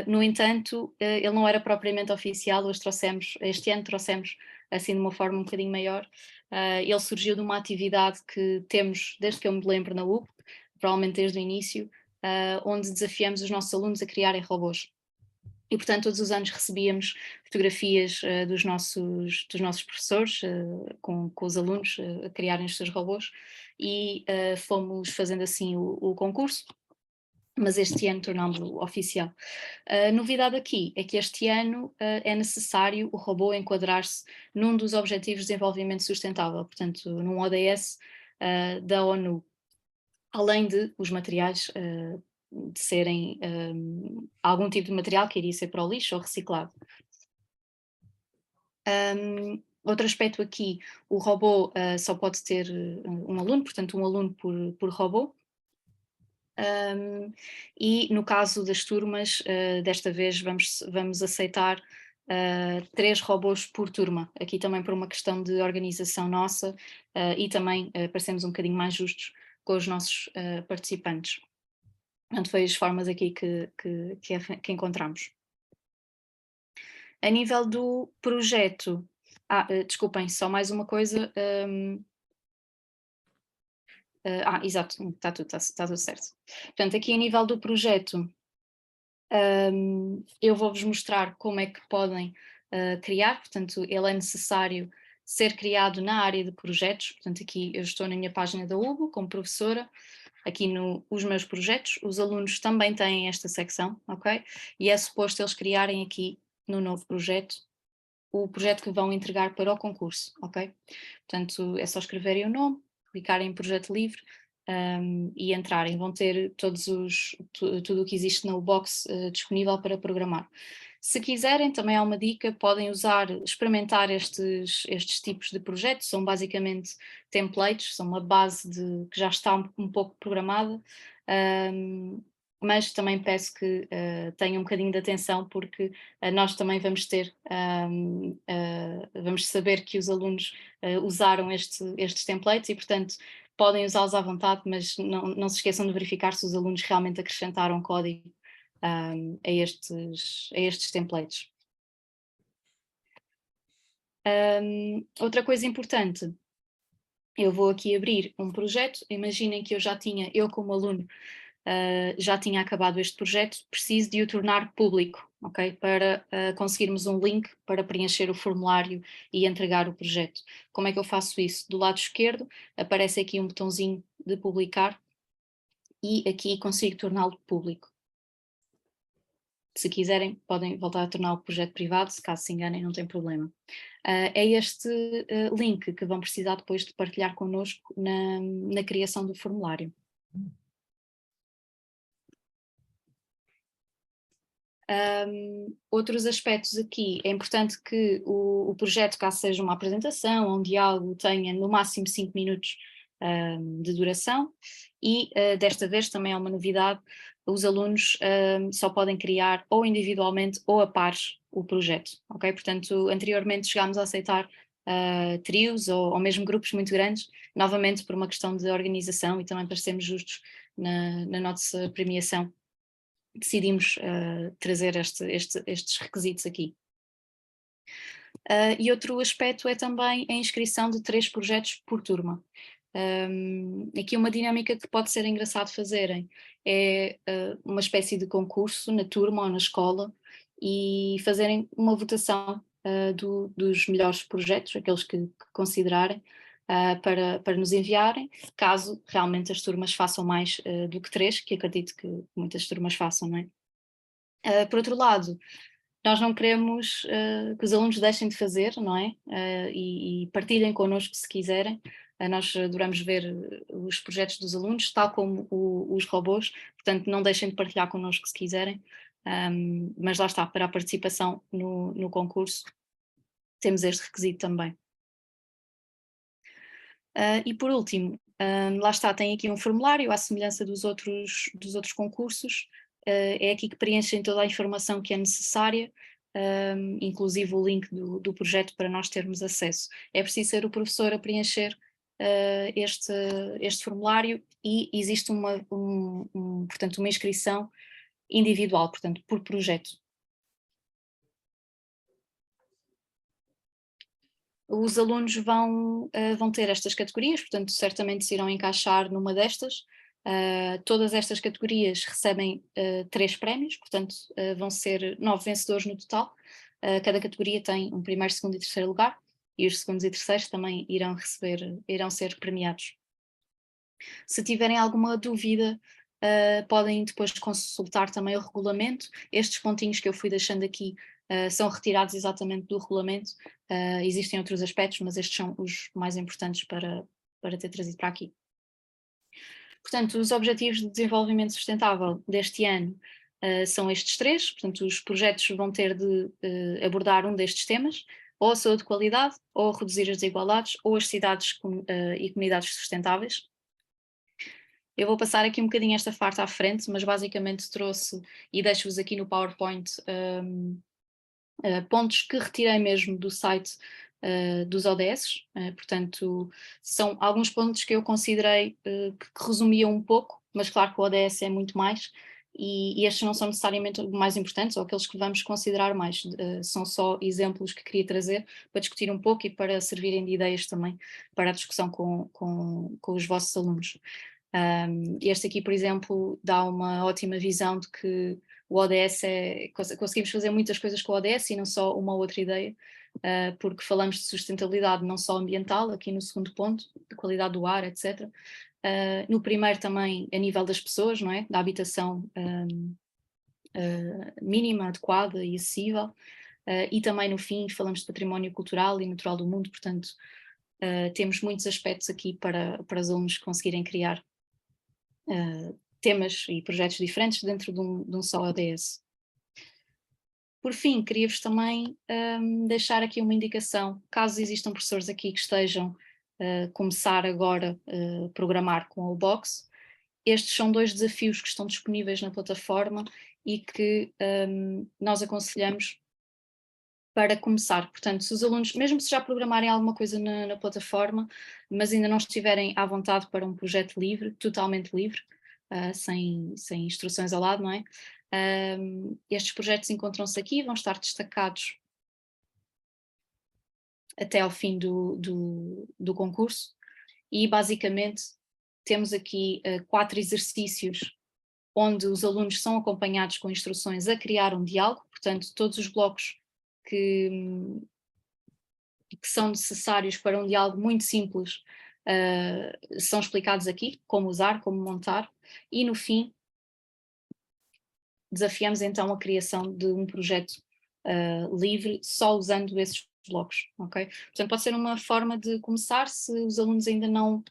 No entanto, ele não era propriamente oficial. Este ano trouxemos assim de uma forma um bocadinho maior. Ele surgiu de uma atividade que temos desde que eu me lembro na UP, provavelmente desde o início, onde desafiamos os nossos alunos a criarem robôs. E, portanto, todos os anos recebíamos fotografias dos nossos professores, com os alunos a criarem os seus robôs, e fomos fazendo assim o concurso, mas este ano tornámos-lo oficial. A novidade aqui é que este ano é necessário o robô enquadrar-se num dos Objetivos de Desenvolvimento Sustentável, portanto, num ODS da ONU, além de os materiais de serem algum tipo de material que iria ser para o lixo ou reciclado. Outro aspecto aqui, o robô só pode ter um aluno, portanto um aluno por robô. E no caso das turmas, desta vez vamos aceitar 3 robôs por turma, aqui também por uma questão de organização nossa e também para sermos um bocadinho mais justos com os nossos participantes. Portanto, foi as formas aqui que encontramos. A nível do projeto, desculpem, só mais uma coisa. Exato, está tudo certo. Portanto, aqui a nível do projeto, eu vou-vos mostrar como é que podem criar. Portanto, ele é necessário ser criado na área de projetos. Portanto, aqui eu estou na minha página da UBO como professora. Aqui os meus projetos, os alunos também têm esta secção, ok? E é suposto eles criarem aqui no novo projeto o projeto que vão entregar para o concurso, ok? Portanto, é só escreverem o nome, clicarem em projeto livre e entrarem. Vão ter tudo o que existe na box disponível para programar. Se quiserem, também há uma dica, podem experimentar estes tipos de projetos, são basicamente templates, são uma base que já está um pouco programada, mas também peço que tenham um bocadinho de atenção, porque nós também vamos vamos saber que os alunos usaram estes templates e, portanto, podem usá-los à vontade, mas não se esqueçam de verificar se os alunos realmente acrescentaram código a estes templates. Outra coisa importante, eu vou aqui abrir um projeto, imaginem que eu como aluno já tinha acabado este projeto, preciso de o tornar público, ok? Para conseguirmos um link para preencher o formulário e entregar o projeto. Como é que eu faço isso? Do lado esquerdo aparece aqui um botãozinho de publicar e aqui consigo torná-lo público. Se quiserem, podem voltar a tornar o projeto privado, se caso se enganem, não tem problema. É este link que vão precisar depois de partilhar connosco na criação do formulário. Outros aspectos aqui, é importante que o projeto, caso seja uma apresentação ou um diálogo, tenha no máximo 5 minutos de duração e desta vez também há uma novidade, os alunos só podem criar ou individualmente ou a pares o projeto, ok? Portanto, anteriormente chegámos a aceitar trios ou mesmo grupos muito grandes, novamente por uma questão de organização e também para sermos justos na nossa premiação. Decidimos trazer estes requisitos aqui. E outro aspecto é também a inscrição de 3 projetos por turma. Aqui uma dinâmica que pode ser engraçado fazerem é uma espécie de concurso na turma ou na escola e fazerem uma votação dos melhores projetos, aqueles que considerarem, para nos enviarem, caso realmente as turmas façam mais do que 3, que acredito que muitas turmas façam, não é? Por outro lado, nós não queremos que os alunos deixem de fazer, não é? E partilhem connosco se quiserem. Nós adoramos ver os projetos dos alunos, tal como os robôs, portanto não deixem de partilhar connosco se quiserem, mas lá está, para a participação no concurso temos este requisito também. E por último, lá está, tem aqui um formulário à semelhança dos outros concursos, é aqui que preenchem toda a informação que é necessária, inclusive o link do projeto para nós termos acesso. É preciso ser o professor a preencher este formulário e existe portanto, uma inscrição individual, portanto, por projeto. Os alunos vão ter estas categorias, portanto, certamente se irão encaixar numa destas. Todas estas categorias recebem 3 prémios, portanto, vão ser 9 vencedores no total. Cada categoria tem um primeiro, segundo e terceiro lugar, e os segundos e terceiros também irão ser premiados. Se tiverem alguma dúvida, podem depois consultar também o regulamento. Estes pontinhos que eu fui deixando aqui são retirados exatamente do regulamento. Existem outros aspectos, mas estes são os mais importantes para ter trazido para aqui. Portanto, os Objetivos de Desenvolvimento Sustentável deste ano são estes 3, portanto os projetos vão ter de abordar um destes temas, ou a saúde de qualidade, ou reduzir as desigualdades, ou as cidades e comunidades sustentáveis. Eu vou passar aqui um bocadinho esta parte à frente, mas basicamente trouxe, e deixo-vos aqui no PowerPoint, pontos que retirei mesmo do site dos ODS, portanto são alguns pontos que eu considerei que resumiam um pouco, mas claro que o ODS é muito mais, e estes não são necessariamente mais importantes ou aqueles que vamos considerar mais, são só exemplos que queria trazer para discutir um pouco e para servirem de ideias também para a discussão com os vossos alunos. Este aqui, por exemplo, dá uma ótima visão de que o ODS conseguimos fazer muitas coisas com o ODS e não só uma ou outra ideia, porque falamos de sustentabilidade não só ambiental, aqui no segundo ponto, de qualidade do ar, etc. No primeiro também a nível das pessoas, não é? Da habitação mínima, adequada e acessível, e também no fim falamos de património cultural e natural do mundo, portanto temos muitos aspectos aqui para os alunos conseguirem criar temas e projetos diferentes dentro de um só ODS. Por fim, queria-vos também deixar aqui uma indicação, caso existam professores aqui que estejam a começar agora a programar com o Box, estes são 2 desafios que estão disponíveis na plataforma e que nós aconselhamos para começar. Portanto, se os alunos, mesmo se já programarem alguma coisa na plataforma, mas ainda não estiverem à vontade para um projeto livre, totalmente livre, sem instruções ao lado, não é? Estes projetos encontram-se aqui, vão estar destacados até ao fim do concurso e basicamente temos aqui 4 exercícios onde os alunos são acompanhados com instruções a criar um diálogo, portanto todos os blocos que são necessários para um diálogo muito simples são explicados aqui, como usar, como montar, e no fim desafiamos então a criação de um projeto livre só usando esses blocos, ok? Portanto, pode ser uma forma de começar se os alunos ainda não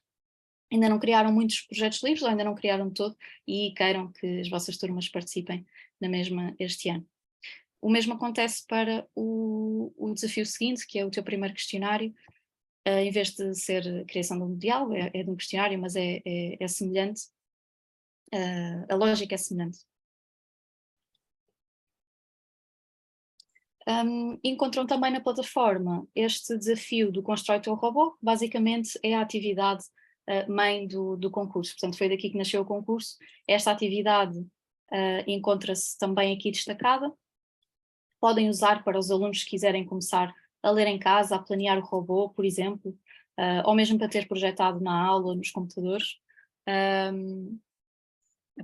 criaram muitos projetos livres ou ainda não criaram todo e queiram que as vossas turmas participem na mesma este ano. O mesmo acontece para o desafio seguinte, que é o teu primeiro questionário. Em vez de ser a criação de um diálogo, é de um questionário, mas é semelhante. A lógica é semelhante. Encontram também na plataforma este desafio do Constrói o Teu Robô, basicamente é a atividade mãe do concurso, portanto foi daqui que nasceu o concurso. Esta atividade encontra-se também aqui destacada, podem usar para os alunos que quiserem começar a ler em casa, a planear o robô, por exemplo, ou mesmo para ter projetado na aula, nos computadores.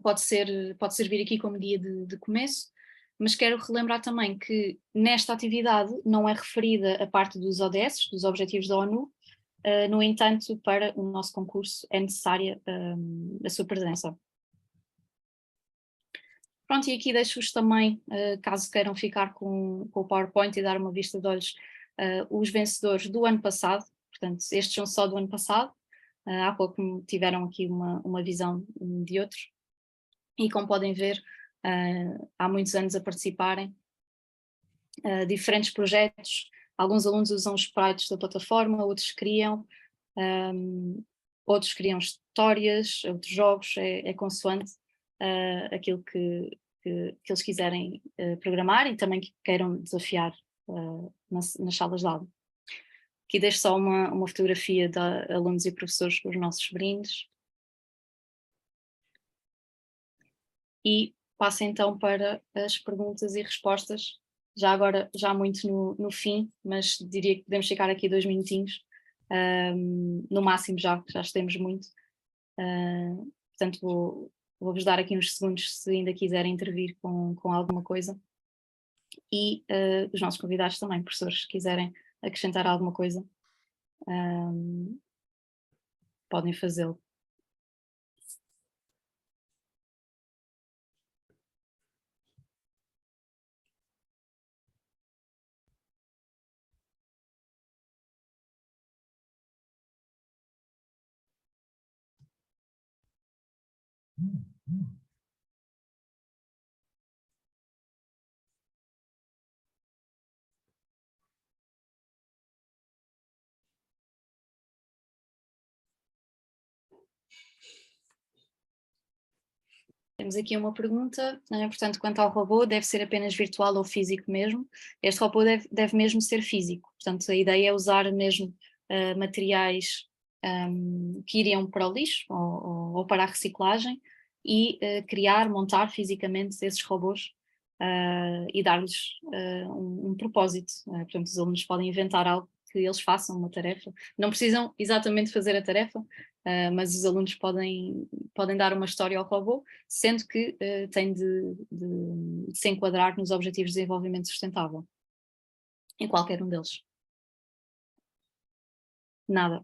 Pode servir aqui como guia de começo, mas quero relembrar também que nesta atividade não é referida a parte dos ODS, dos Objetivos da ONU, no entanto, para o nosso concurso é necessária a sua presença. Pronto, e aqui deixo-vos também, caso queiram ficar com o PowerPoint e dar uma vista de olhos, os vencedores do ano passado, portanto, estes são só do ano passado, há pouco tiveram aqui uma visão de outros, e como podem ver, há muitos anos a participarem, diferentes projetos, alguns alunos usam os sprites da plataforma, outros criam histórias, outros jogos, é consoante aquilo que eles quiserem programar e também que queiram desafiar nas salas de aula. Aqui deixo só uma fotografia de alunos e professores com os nossos brindes. E passo então para as perguntas e respostas, já agora, já muito no fim, mas diria que podemos ficar aqui 2 minutinhos, no máximo já estamos muito, portanto vou-vos dar aqui uns segundos se ainda quiserem intervir com alguma coisa, e os nossos convidados também, professores, se quiserem acrescentar alguma coisa, podem fazê-lo. Temos aqui uma pergunta, portanto, quanto ao robô, deve ser apenas virtual ou físico mesmo? Este robô deve mesmo ser físico, portanto a ideia é usar mesmo materiais que iriam para o lixo ou para a reciclagem e montar fisicamente esses robôs e dar-lhes um propósito. Portanto, os alunos podem inventar algo que eles façam, uma tarefa. Não precisam exatamente fazer a tarefa, mas os alunos podem dar uma história ao robô, sendo que tem de se enquadrar nos Objetivos de Desenvolvimento Sustentável, em qualquer um deles. Nada.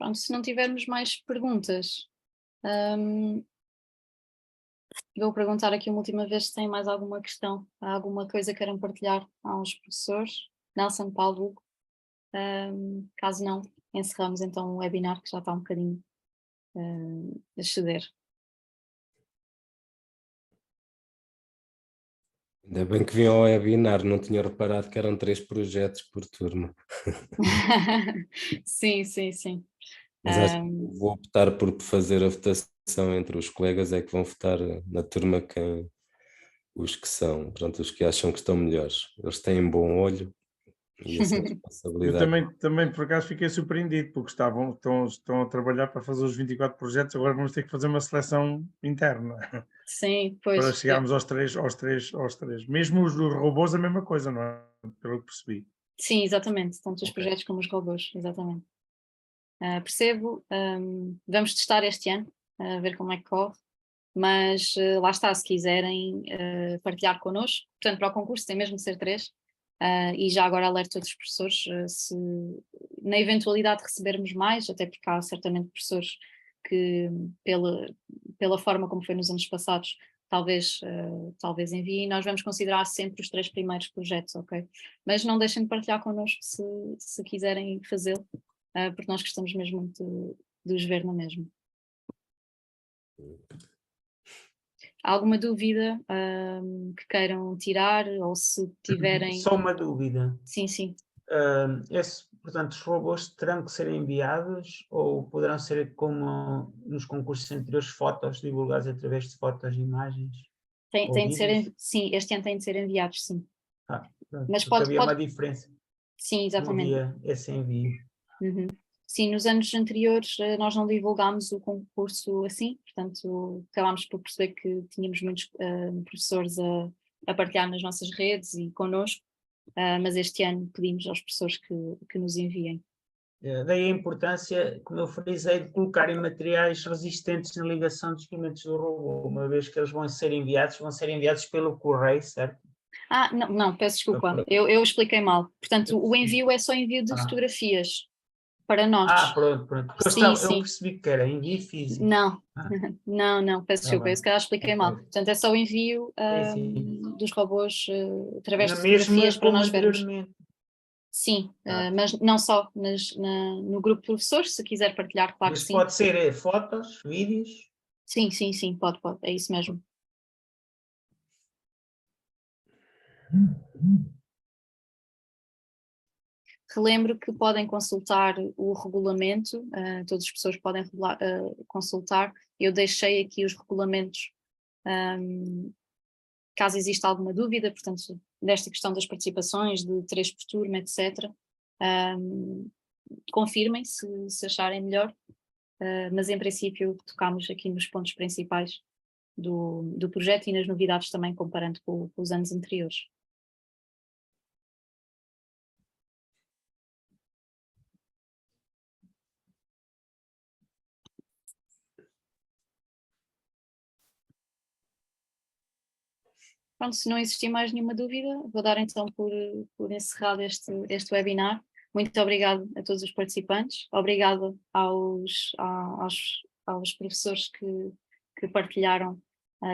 Pronto, se não tivermos mais perguntas, vou perguntar aqui uma última vez se tem mais alguma questão, alguma coisa que queiram partilhar aos professores. Nelson, Paulo, Hugo. Caso não, encerramos então o webinar, que já está um bocadinho a exceder. Ainda bem que vim ao webinar, não tinha reparado que eram 3 projetos por turma. Sim, sim, sim. Mas acho que vou optar por fazer a votação entre os colegas, é que vão votar na turma os que são, pronto, os que acham que estão melhores. Eles têm bom olho e essa Eu responsabilidade. também por acaso fiquei surpreendido, porque estão a trabalhar para fazer os 24 projetos, agora vamos ter que fazer uma seleção interna Sim, para pois. chegarmos aos três. Mesmo os dos robôs a mesma coisa, não é? Pelo que percebi. Sim, exatamente, tanto os Ok. projetos como os robôs, exatamente. Percebo, vamos testar este ano, ver como é que corre, mas lá está, se quiserem partilhar connosco, portanto para o concurso tem mesmo de ser 3, e já agora alerto todos os professores, se na eventualidade de recebermos mais, até porque há certamente professores que pela forma como foi nos anos passados, talvez enviem, nós vamos considerar sempre os 3 primeiros projetos, ok? Mas não deixem de partilhar connosco se quiserem fazê-lo, porque nós gostamos mesmo muito de os ver na mesma. Alguma dúvida que queiram tirar, ou se tiverem... Só uma dúvida. Sim, sim. Portanto, os robôs terão que ser enviados ou poderão ser, como nos concursos anteriores, fotos divulgadas através de fotos, imagens? Tem de ser, sim, este ano tem de ser enviados, sim. Mas Porque havia uma pode... diferença. Sim, Não exatamente. havia esse envio. Uhum. Sim, nos anos anteriores nós não divulgámos o concurso assim, portanto acabámos por perceber que tínhamos muitos professores a partilhar nas nossas redes e connosco, mas este ano pedimos aos professores que nos enviem. Daí a importância, como eu frisei, de colocarem materiais resistentes na ligação dos equipamentos do robô, uma vez que eles vão ser enviados pelo correio, certo? Não, peço desculpa, eu expliquei mal. Portanto, o envio é só envio de fotografias para nós. Pronto. Eu percebi que era envio físico. Não, peço desculpa, eu se calhar expliquei mal. Portanto, é só o envio Sim. dos robôs através de Na mesma fotografias para como nós vermos. anteriormente. Sim, mas não só, no grupo de professores, se quiser partilhar, claro que Mas sim. pode ser fotos, vídeos? Sim, pode, é isso mesmo. Relembro que podem consultar o regulamento, todas as pessoas podem consultar. Eu deixei aqui os regulamentos, caso exista alguma dúvida, portanto, desta questão das participações, de 3 por turma, etc. Confirmem se acharem melhor, mas em princípio tocámos aqui nos pontos principais do projeto e nas novidades também, comparando com os anos anteriores. Pronto, se não existir mais nenhuma dúvida, vou dar então por encerrado este webinar. Muito obrigado a todos os participantes, obrigado aos professores que partilharam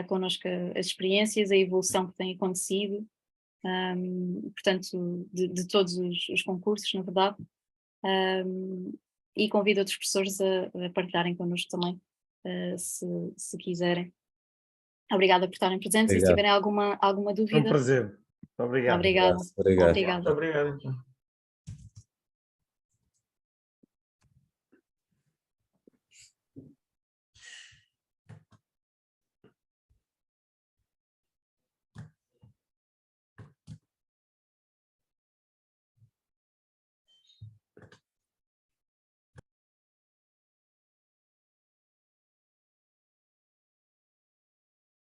connosco as experiências, a evolução que tem acontecido, portanto, de todos os concursos, na verdade, e convido outros professores a partilharem connosco também, se quiserem. Obrigada por estarem presentes. Obrigado. E se tiverem alguma É um dúvida... prazer. Muito obrigado. Obrigada. Obrigado. Obrigada. Muito obrigado, então.